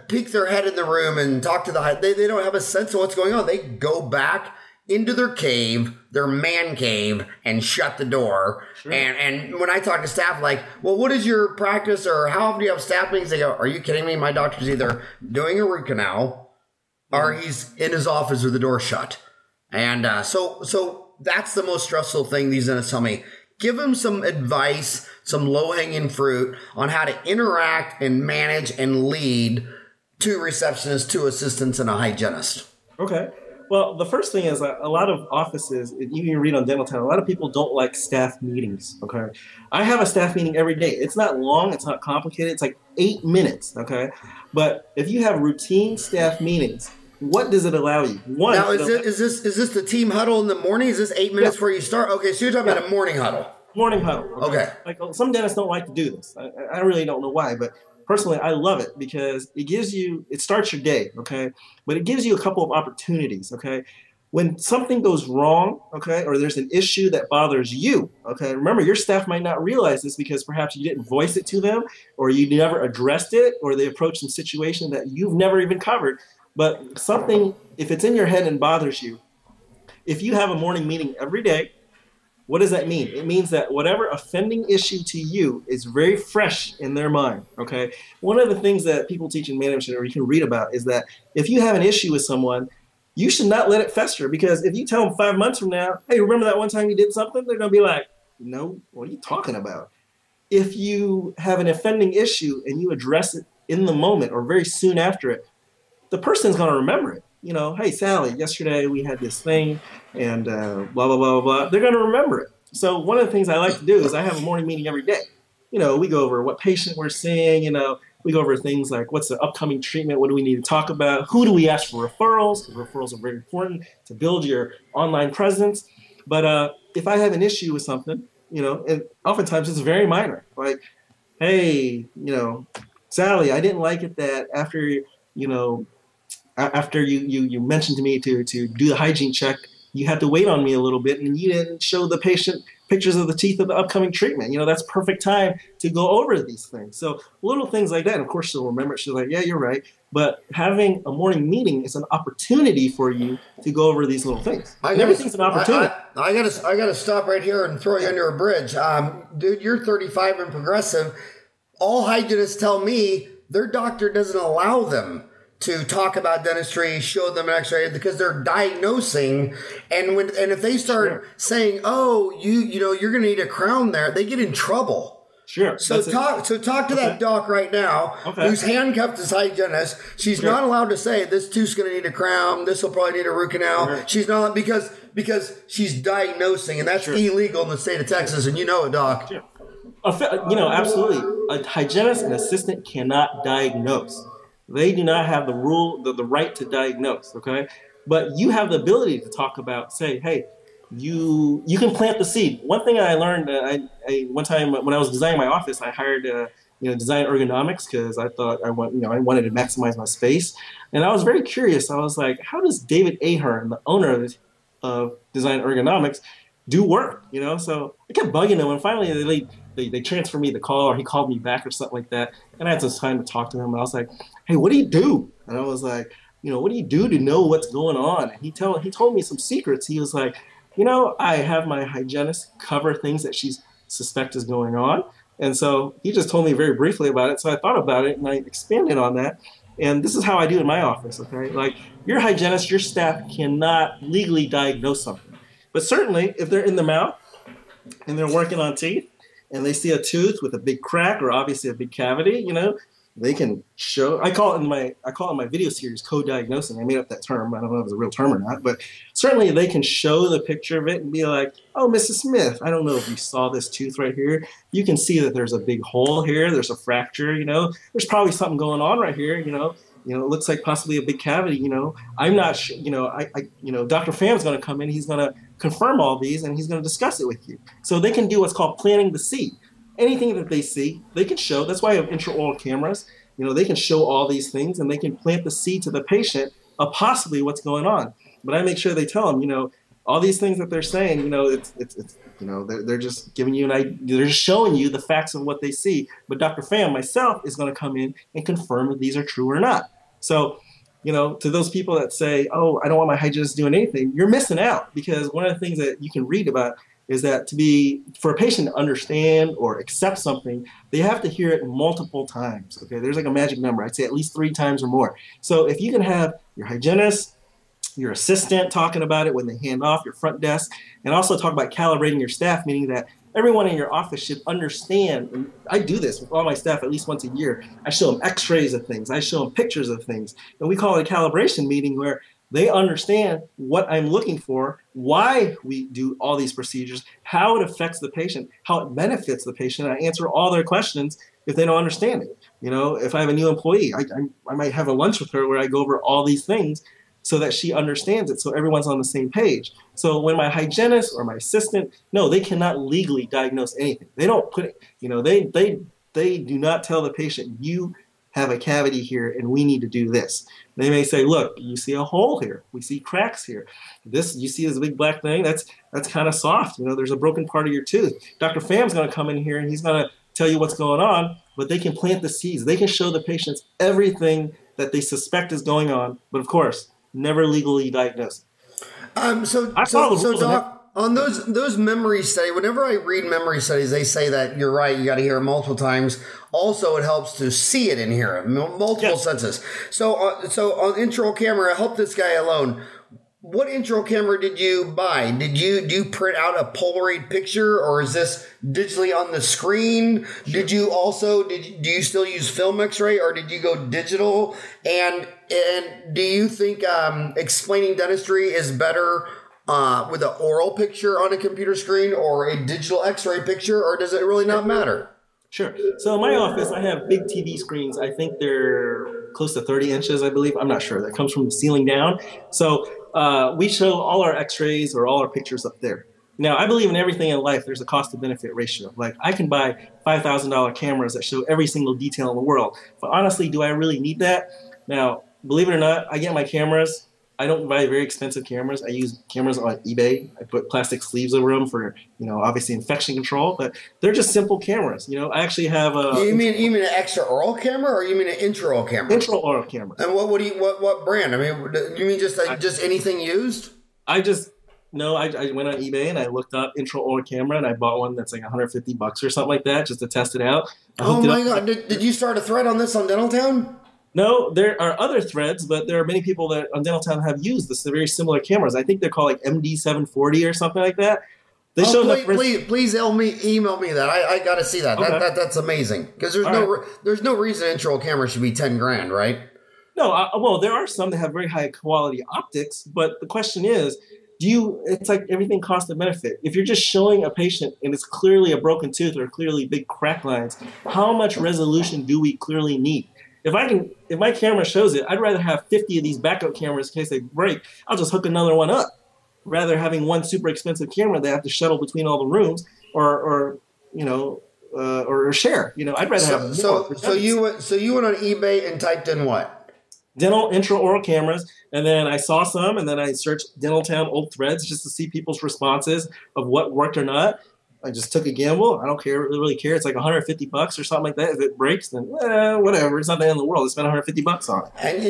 peek their head in the room and talk to they don't have a sense of what's going on. They go back into their cave, their man cave, and shut the door. Sure. And when I talk to staff, like, well, what is your practice or how often do you have staff meetings? They go, are you kidding me? My doctor's either doing a root canal or he's in his office with the door shut. And so that's the most stressful thing these dentists tell me. Give them some advice, some low-hanging fruit on how to interact and manage and lead 2 receptionists, 2 assistants, and a hygienist. Okay. Well, the first thing is a lot of offices, you can read on Dental Town, a lot of people don't like staff meetings, okay? I have a staff meeting every day. It's not long. It's not complicated. It's like 8 minutes, okay? But if you have routine staff meetings, what does it allow you? One, now, is this the team huddle in the morning? Is this 8 minutes before you start? Okay, so you're talking about a morning huddle. Morning huddle. Okay. Like some dentists don't like to do this. I really don't know why, but personally, I love it because it starts your day, okay? But it gives you a couple of opportunities, okay? When something goes wrong, okay, or there's an issue that bothers you, okay? Remember, your staff might not realize this because perhaps you didn't voice it to them or you never addressed it or they approached some situation that you've never even covered. But something, if it's in your head and bothers you, if you have a morning meeting every day, what does that mean? It means that whatever offending issue to you is very fresh in their mind, okay? One of the things that people teach in management or you can read about is that if you have an issue with someone, you should not let it fester because if you tell them 5 months from now, hey, remember that one time you did something? They're going to be like, no, what are you talking about? If you have an offending issue and you address it in the moment or very soon after it, the person's going to remember it. You know, hey, Sally, yesterday we had this thing and blah, blah, blah, blah, blah. They're going to remember it. So one of the things I like to do is I have a morning meeting every day. You know, we go over what patient we're seeing. You know, we go over things like what's the upcoming treatment? What do we need to talk about? Who do we ask for referrals? Because referrals are very important to build your online presence. But if I have an issue with something, you know, and oftentimes it's very minor. Like, hey, you know, Sally, I didn't like it that after you mentioned to me to do the hygiene check, you had to wait on me a little bit and you didn't show the patient pictures of the teeth of the upcoming treatment. You know, that's perfect time to go over these things. So little things like that. And of course, she'll remember it. She's like, yeah, you're right. But having a morning meeting is an opportunity for you to go over these little things. Everything's an opportunity. I gotta stop right here and throw you under a bridge. Dude, you're 35 and progressive. All hygienists tell me their doctor doesn't allow them to talk about dentistry, show them an X-ray because they're diagnosing, and if they start saying, "Oh, you're going to need a crown there," they get in trouble. Sure. So talk to that doc right now who's handcuffed as hygienist. She's not allowed to say this tooth's going to need a crown. This will probably need a root canal. Sure. She's not because she's diagnosing, and that's illegal in the state of Texas, and you know it, doc. Sure. Absolutely. A hygienist and assistant cannot diagnose. They do not have the right to diagnose, okay? But you have the ability to talk about, say, hey, you can plant the seed. One thing I learned, one time when I was designing my office, I hired design ergonomics because I thought I wanted to maximize my space. And I was very curious. I was like, how does David Ahern, the owner of Design Ergonomics, do work? You know, so I kept bugging him, and finally they transferred me the call, or he called me back or something like that. And I had some time to talk to him. And I was like, hey, what do you do? And I was like, what do you do to know what's going on? And he told me some secrets. He was like, I have my hygienist cover things that she suspects is going on. And so he just told me very briefly about it. So I thought about it and I expanded on that. And this is how I do in my office, okay? Like, your hygienist, your staff cannot legally diagnose something. But certainly, if they're in the mouth and they're working on teeth, and they see a tooth with a big crack or obviously a big cavity, They can show. I call it in my video series co-diagnosing. I made up that term. I don't know if it's a real term or not, but certainly they can show the picture of it and be like, "Oh, Mrs. Smith, I don't know if you saw this tooth right here. You can see that there's a big hole here. There's a fracture. There's probably something going on right here. It looks like possibly a big cavity. I'm not sure. Dr. Pham's going to come in. He's going to confirm all these, and he's going to discuss it with you. So they can do what's called planting the seed. Anything that they see, they can show. That's why I have intraoral cameras. They can show all these things, and they can plant the seed to the patient of possibly what's going on. But I make sure they tell them, all these things that they're saying, they're just giving you they're just showing you the facts of what they see. But Dr. Pham, myself, is going to come in and confirm if these are true or not. So, to those people that say, "Oh, I don't want my hygienist doing anything," you're missing out, because one of the things that you can read about is that for a patient to understand or accept something, they have to hear it multiple times. Okay, there's like a magic number. I'd say at least 3 times or more. So if you can have your hygienist, your assistant talking about it when they hand off, your front desk, and also talk about calibrating your staff, meaning that everyone in your office should understand. And I do this with all my staff at least once a year. I show them x-rays of things. I show them pictures of things. And we call it a calibration meeting, where they understand what I'm looking for, why we do all these procedures, how it affects the patient, how it benefits the patient. I answer all their questions if they don't understand it. If I have a new employee, I might have a lunch with her where I go over all these things so that she understands it, so everyone's on the same page. So when my hygienist or my assistant, no, they cannot legally diagnose anything. They don't put it, they do not tell the patient, "You have a cavity here and we need to do this." They may say, "Look, you see a hole here. We see cracks here. You see this big black thing? That's kind of soft. There's a broken part of your tooth." Dr. Pham's going to come in here and he's going to tell you what's going on, but they can plant the seeds. They can show the patients everything that they suspect is going on, but of course, never legally diagnose. So Doc, on those memory studies, whenever I read memory studies, they say that you're right, you got to hear it multiple times. Also, it helps to see it and hear it, multiple senses. So on intraoral camera, help this guy alone. What intraoral camera did you buy? Do you print out a Polaroid picture, or is this digitally on the screen? Sure. Do you still use film X-ray, or did you go digital? And do you think explaining dentistry is better with an oral picture on a computer screen or a digital X-ray picture, or does it really not matter? Sure. So in my office, I have big TV screens. I think they're close to 30 inches, I believe. I'm not sure. That comes from the ceiling down. So we show all our X-rays or all our pictures up there. Now, I believe in everything in life, there's a cost to benefit ratio. Like, I can buy $5,000 cameras that show every single detail in the world. But honestly, do I really need that? Now, believe it or not, I get my cameras. I don't buy very expensive cameras. I use cameras on eBay. I put plastic sleeves over them for, obviously infection control, but they're just simple cameras. I actually have a... You mean an extraoral camera, or you mean an intraoral camera? Intraoral camera. And what brand? I mean, you mean just anything used? I went on eBay and I looked up intraoral camera, and I bought one that's like $150 or something like that, just to test it out. Oh my God. Did you start a thread on this on Dentaltown? No, there are other threads, but there are many people that on Dentaltown have used this very similar cameras. I think they're called like MD740 or something like that. Please email me that. I got to see that. Okay. That's amazing, because there's no reason an intraoral camera should be $10,000, right? No, well, there are some that have very high quality optics, but the question is, it's like everything cost and benefit. If you're just showing a patient and it's clearly a broken tooth or clearly big crack lines, how much resolution do we clearly need? If my camera shows it, I'd rather have 50 of these backup cameras in case they break. I'll just hook another one up, rather having one super expensive camera they have to shuttle between all the rooms or share. I'd rather have more. So you went on eBay and typed in what? Dental intraoral cameras, and then I saw some, and then I searched Dentaltown old threads just to see people's responses of what worked or not. I just took a gamble. I don't really care. It's like $150 or something like that. If it breaks, then whatever. It's not the end of the world. I spent $150 on it. And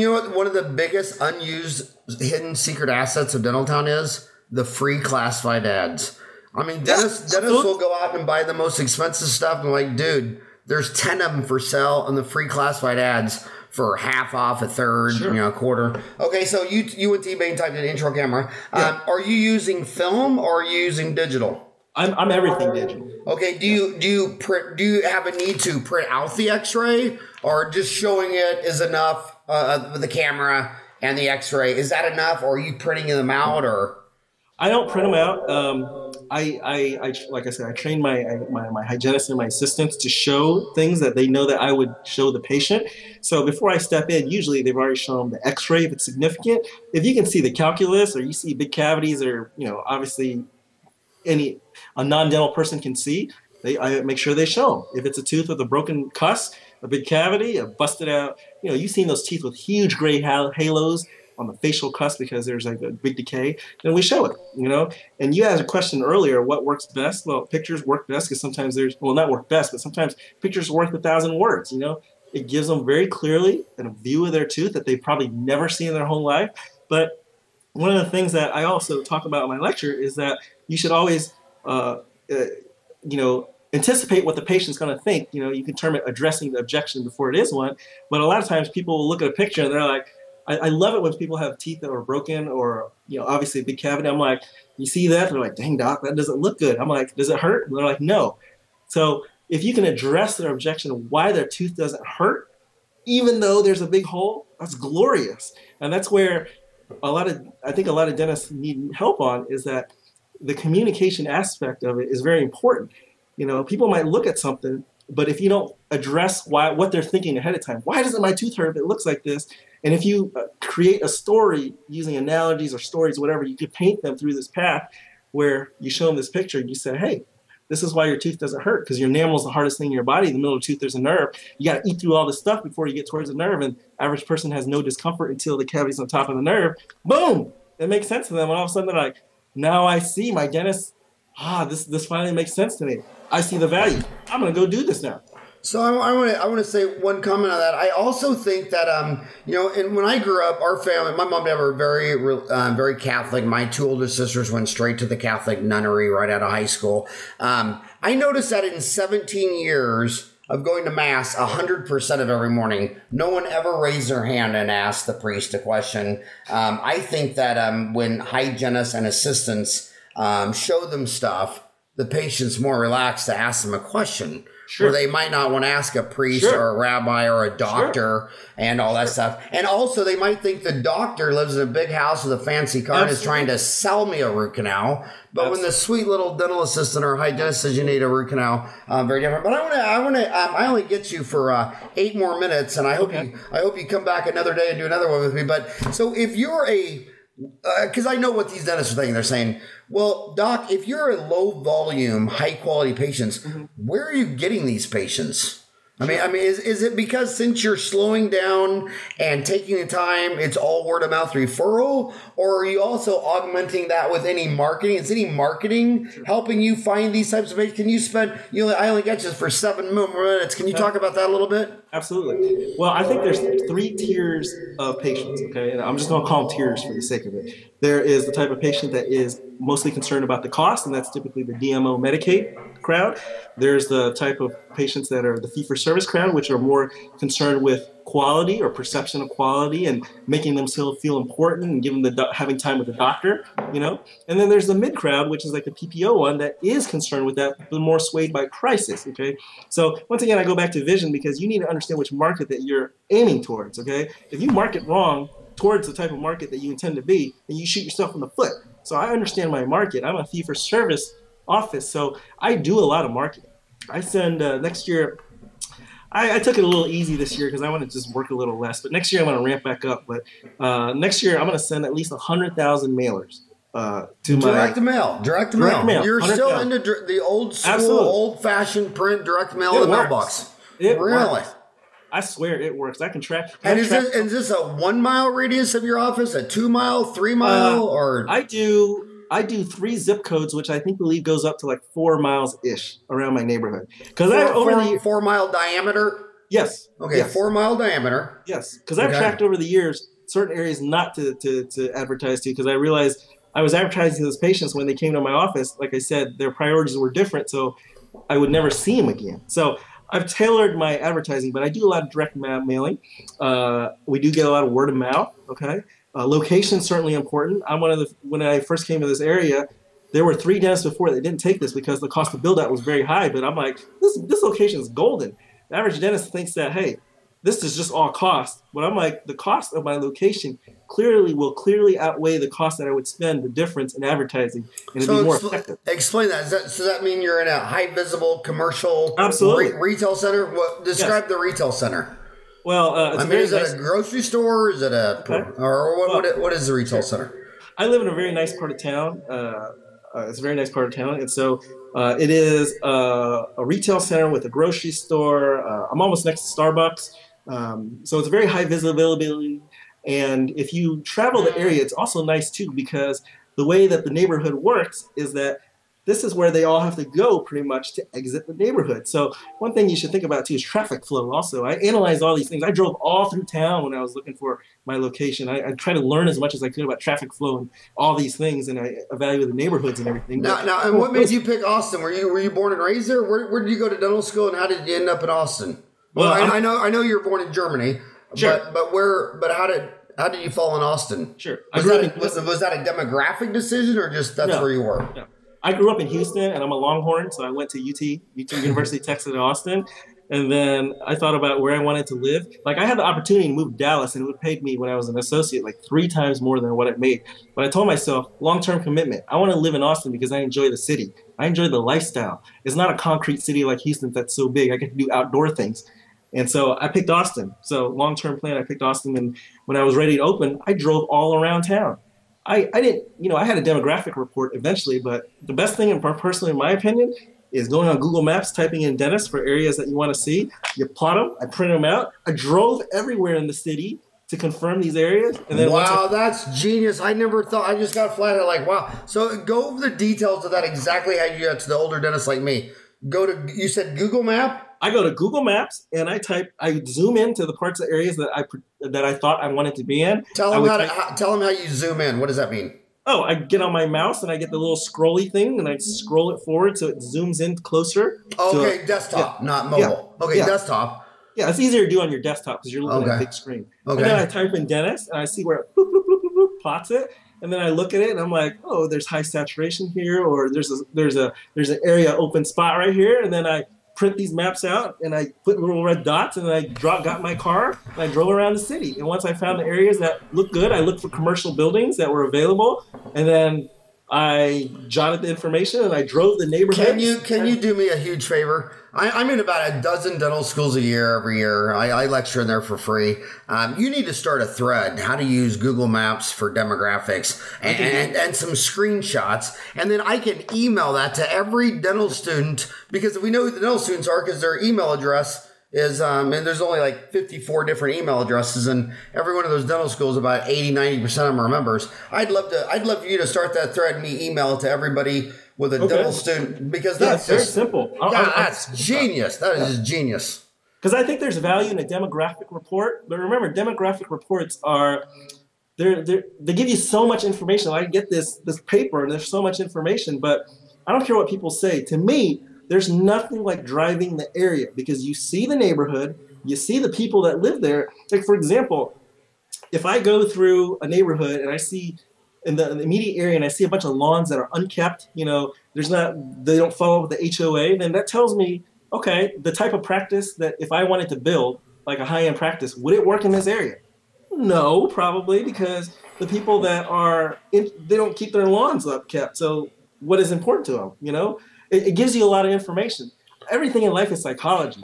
you know what? One of the biggest unused hidden secret assets of Dentaltown is the free classified ads. I mean, dentists will go out and buy the most expensive stuff, and like, dude, there's 10 of them for sale on the free classified ads for half off, a third, sure. A quarter. Okay, so you went to eBay and typed in intraoral camera. Yeah. Are you using film or are you using digital? I'm everything digital. Okay. Do you have a need to print out the X-ray, or just showing it is enough with the camera and the X-ray? Is that enough, or are you printing them out, or? I don't print them out. Like I said, I train my hygienist and my assistants to show things that they know that I would show the patient. So before I step in, usually they've already shown the X-ray if it's significant. If you can see the calculus or you see big cavities or obviously a non-dental person can see, I make sure they show them. If it's a tooth with a broken cusp, a big cavity, a busted out, you've seen those teeth with huge gray halos on the facial cusp because there's like a big decay, then we show it. And you asked a question earlier, what works best? Well, pictures work best because sometimes not work best, but sometimes pictures are worth 1,000 words. It gives them very clearly a view of their tooth that they've probably never seen in their whole life. But one of the things that I also talk about in my lecture is that you should always, anticipate what the patient's going to think. You can term it addressing the objection before it is one. But a lot of times people will look at a picture and they're like, I love it when people have teeth that are broken or, obviously a big cavity. I'm like, you see that? They're like, dang, doc, that doesn't look good. I'm like, does it hurt? And they're like, no. So if you can address their objection of why their tooth doesn't hurt, even though there's a big hole, that's glorious. And that's where I think a lot of dentists need help on, is that the communication aspect of it is very important. People might look at something, but if you don't address what they're thinking ahead of time, why doesn't my tooth hurt if it looks like this? And if you create a story using analogies or stories, whatever, you could paint them through this path where you show them this picture and you say, hey, this is why your tooth doesn't hurt, because your enamel is the hardest thing in your body. In the middle of the tooth, there's a nerve. You got to eat through all this stuff before you get towards the nerve, and average person has no discomfort until the cavity's on top of the nerve. Boom! It makes sense to them, and all of a sudden they're like, now I see my dentist. This finally makes sense to me. I see the value. I'm going to go do this now. So I want to say one comment on that. I also think that and when I grew up, our family, my mom and dad were very Catholic. My two older sisters went straight to the Catholic nunnery right out of high school. I noticed that in 17 years of going to mass, 100% of every morning, no one ever raised their hand and asked the priest a question. I think that when hygienists and assistants show them stuff, the patient's more relaxed to ask them a question. Sure. Where they might not want to ask a priest or a rabbi or a doctor and all that stuff. And also they might think the doctor lives in a big house with a fancy car and is trying to sell me a root canal. But when the sweet little dental assistant or hygienist says you need a root canal, very different. But I only get you for 8 more minutes, and I hope you come back another day and do another one with me. But so if you're because I know what these dentists are thinking. They're saying, well, doc, if you're a low volume, high quality patients, where are you getting these patients? I mean, is it because since you're slowing down and taking the time, it's all word of mouth referral, or are you also augmenting that with any marketing? Is any marketing helping you find these types of patients? Can you spend? I only got you for 7 more minutes. Can you talk about that a little bit? Absolutely. Well, I think there's 3 tiers of patients. Okay, and I'm just going to call them tiers for the sake of it. There is the type of patient that is mostly concerned about the cost, and that's typically the DMO Medicaid crowd. There's the type of patients that are the fee-for-service crowd, which are more concerned with quality or perception of quality and making themselves feel important and giving having time with the doctor, And then there's the mid crowd, which is like the PPO one that is concerned with that, but more swayed by crisis. Okay, so once again, I go back to vision because you need to understand which market that you're aiming towards. Okay, if you market wrong towards the type of market that you intend to be, then you shoot yourself in the foot. So I understand my market. I'm a fee-for-service office, so I do a lot of marketing. I send next year. I took it a little easy this year because I want to just work a little less. But next year I'm going to ramp back up. But next year I'm going to send at least 100,000 mailers to direct mail. You're still into the old school, old-fashioned print direct mail in the mailbox. It really works. I swear it works. I can track. And is this a 1 mile radius of your office, a 2 mile, 3 mile, or? I do 3 zip codes, which I believe goes up to like 4 miles ish around my neighborhood. Because 4 mile diameter. Yes. Okay. Yes. 4 mile diameter. Yes. Because I've tracked over the years certain areas not to advertise to, because I realized I was advertising to those patients when they came to my office. Like I said, their priorities were different, so I would never see them again. So I've tailored my advertising, but I do a lot of direct mailing. We do get a lot of word of mouth. Okay. Location is certainly important. When I first came to this area, There were 3 dentists before that didn't take this because the cost of build out was very high. But I'm like, this location is golden. The average dentist thinks that, hey, this is just all cost. But I'm like, the cost of my location will clearly outweigh the cost that I would spend, the difference in advertising, and it'd be more effective. Explain that. Does that mean you're in a high visible commercial retail center? Describe the retail center. Well, is it a grocery store? Is it what is the retail center? I live in a very nice part of town. It's a very nice part of town, and so it is a retail center with a grocery store. I'm almost next to Starbucks, so it's a very high visibility. And if you travel the area, it's also nice too, because the way that the neighborhood works is that this is where they all have to go pretty much to exit the neighborhood. So one thing you should think about too is traffic flow also. I analyzed all these things. I drove all through town when I was looking for my location. I tried to learn as much as I could about traffic flow and all these things, and I evaluated the neighborhoods and everything. And what made you pick Austin? Were you born and raised there? Where did you go to dental school, and how did you end up in Austin? Well, I know you were born in Germany, sure. but how did you fall in Austin? Sure. Was that a demographic decision, or just that's where you were? No. I grew up in Houston, and I'm a Longhorn, so I went to UT University of Texas at Austin, and then I thought about where I wanted to live. Like, I had the opportunity to move to Dallas, and it would have paid me when I was an associate like 3 times more than what it made. But I told myself, long-term commitment. I want to live in Austin because I enjoy the city. I enjoy the lifestyle. It's not a concrete city like Houston that's so big. I get to do outdoor things. And so I picked Austin. So long-term plan, I picked Austin, and when I was ready to open, I drove all around town. I didn't, I had a demographic report eventually, but the best thing, personally, in my opinion, is going on Google Maps, typing in dentists for areas that you want to see. You plot them. I print them out. I drove everywhere in the city to confirm these areas. And then that's genius. I never thought. I just got flat out like, wow. So go over the details of that, exactly how you got to the older dentists like me. You said Google Map? I go to Google Maps and I zoom into the parts of areas that I thought I wanted to be in. Tell them how you zoom in. What does that mean? Oh, I get on my mouse and I get the little scrolly thing and I scroll it forward so it zooms in closer. Okay, desktop, not mobile. Yeah. Okay, desktop. Yeah, it's easier to do on your desktop because you're looking at a big screen. Okay. And then I type in dentist and I see where it boop, boop, boop, boop, boop, plots it. And then I look at it and I'm like, oh, there's high saturation here, or there's an area open spot right here, and then I print these maps out and I put little red dots and then I got my car and I drove around the city. And once I found the areas that looked good, I looked for commercial buildings that were available, and then I jotted the information and I drove the neighborhood. Can you do me a huge favor? I'm in about a dozen dental schools a year every year. I lecture in there for free. You need to start a thread, how to use Google Maps for demographics and some screenshots. And then I can email that to every dental student, because we know who the dental students are because their email address is, and there's only like 54 different email addresses, and every one of those dental schools, about 80-90% of them are members. I'd love for you to start that thread and me email it to everybody with a dental student, because that's very simple. That's genius. That is genius. Because I think there's value in a demographic report, but remember, demographic reports are they give you so much information. I get this paper and there's so much information, but I don't care what people say. To me, there's nothing like driving the area, because you see the neighborhood, you see the people that live there. Like, for example, if I go through a neighborhood and I see in the immediate area and I see a bunch of lawns that are unkept, they don't follow the HOA, then that tells me, okay, the type of practice that if I wanted to build, like a high-end practice, would it work in this area? No, probably, because the people that they don't keep their lawns upkept. So what is important to them, It gives you a lot of information. Everything in life is psychology,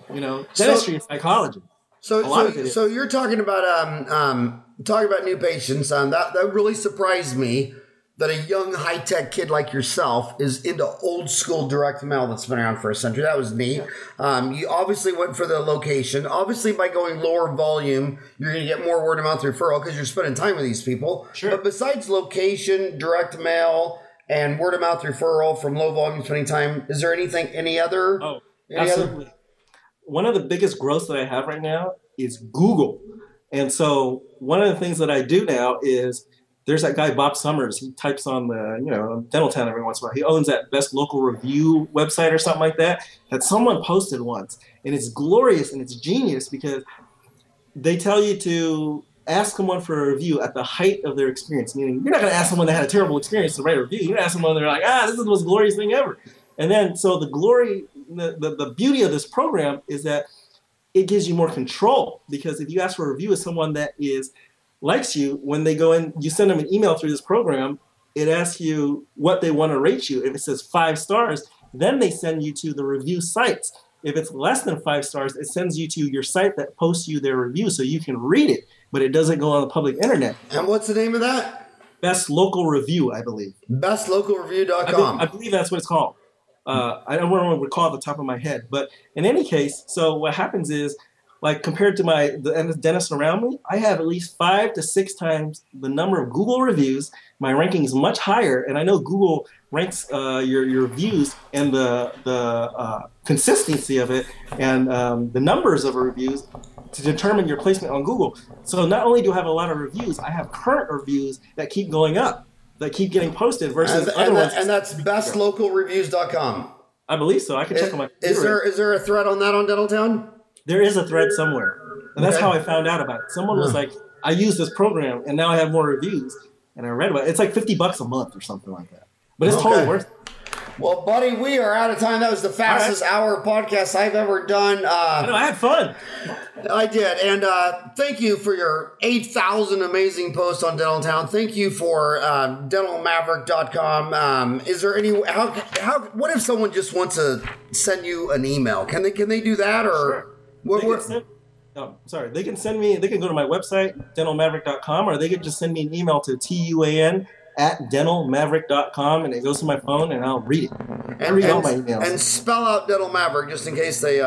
Dentistry is psychology. So you're talking about new patients. That really surprised me that a young high-tech kid like yourself is into old school direct mail that's been around for a century. That was neat. You obviously went for the location. Obviously, by going lower volume, you're going to get more word of mouth referral because you're spending time with these people. Sure. But besides location, direct mail, and word of mouth referral from low volume spending time, is there any other? Oh, absolutely. One of the biggest growths that I have right now is Google. And so one of the things that I do now is, there's that guy, Bob Summers. He types on the, Dental Town every once in a while. He owns that Best Local Review website or something like that someone posted once. And it's glorious and it's genius because they tell you to ask someone for a review at the height of their experience. Meaning, you're not going to ask someone that had a terrible experience to write a review. You're going to ask someone they're like, this is the most glorious thing ever. And then, so the beauty of this program is that it gives you more control, because if you ask for a review of someone that likes you, when they go in, you send them an email through this program, it asks you what they want to rate you. If it says 5 stars, then they send you to the review sites. If it's less than 5 stars, it sends you to your site that posts you their review so you can read it, but it doesn't go on the public internet. And what's the name of that? Best Local Review, I believe. BestLocalReview.com. I believe that's what it's called. I don't want to recall off the top of my head, but in any case, so what happens is, like, compared to the dentists around me, I have at least 5 to 6 times the number of Google reviews. My ranking is much higher, and I know Google ranks your reviews and the consistency of it and the numbers of reviews to determine your placement on Google. So not only do I have a lot of reviews, I have current reviews that keep going up, that keep getting posted versus other ones. And that's bestlocalreviews.com. I believe so. I can check on my computer. Is there a thread on that on Dentaltown? There is a thread somewhere. And that's how I found out about it. Someone was like, I use this program and now I have more reviews. And I read about it. It's like $50 a month or something like that. But it's totally worth it. Well, buddy, we are out of time. That was the fastest hour podcast I've ever done. I had fun. I did. And thank you for your 8,000 amazing posts on Dentaltown. Thank you for dentalmaverick.com. Is there any, what if someone just wants to send you an email? Can they do that? Or sure. They can send me, they can go to my website, dentalmaverick.com, or they could just send me an email to tuan@dentalmaverick.com, and it goes to my phone, and I'll read it. I read all my emails. And spell out Dental Maverick just in case they...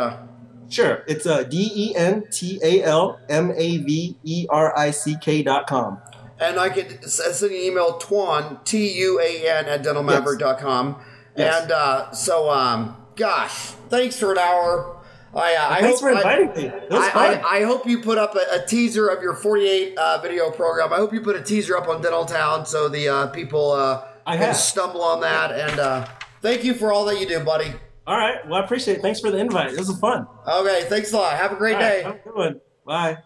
Sure. It's DentalMaverick.com. And I could send you an email, Tuan, Tuan, @dentalmaverick.com. Yes. And gosh, thanks for an hour. Thanks for inviting me. It was fun. I hope you put up a teaser of your 48 video program. I hope you put a teaser up on Dentaltown so the people can stumble on that. And thank you for all that you do, buddy. All right. Well, I appreciate it. Thanks for the invite. This was fun. Okay. Thanks a lot. Have a great day. Have a good one. Bye.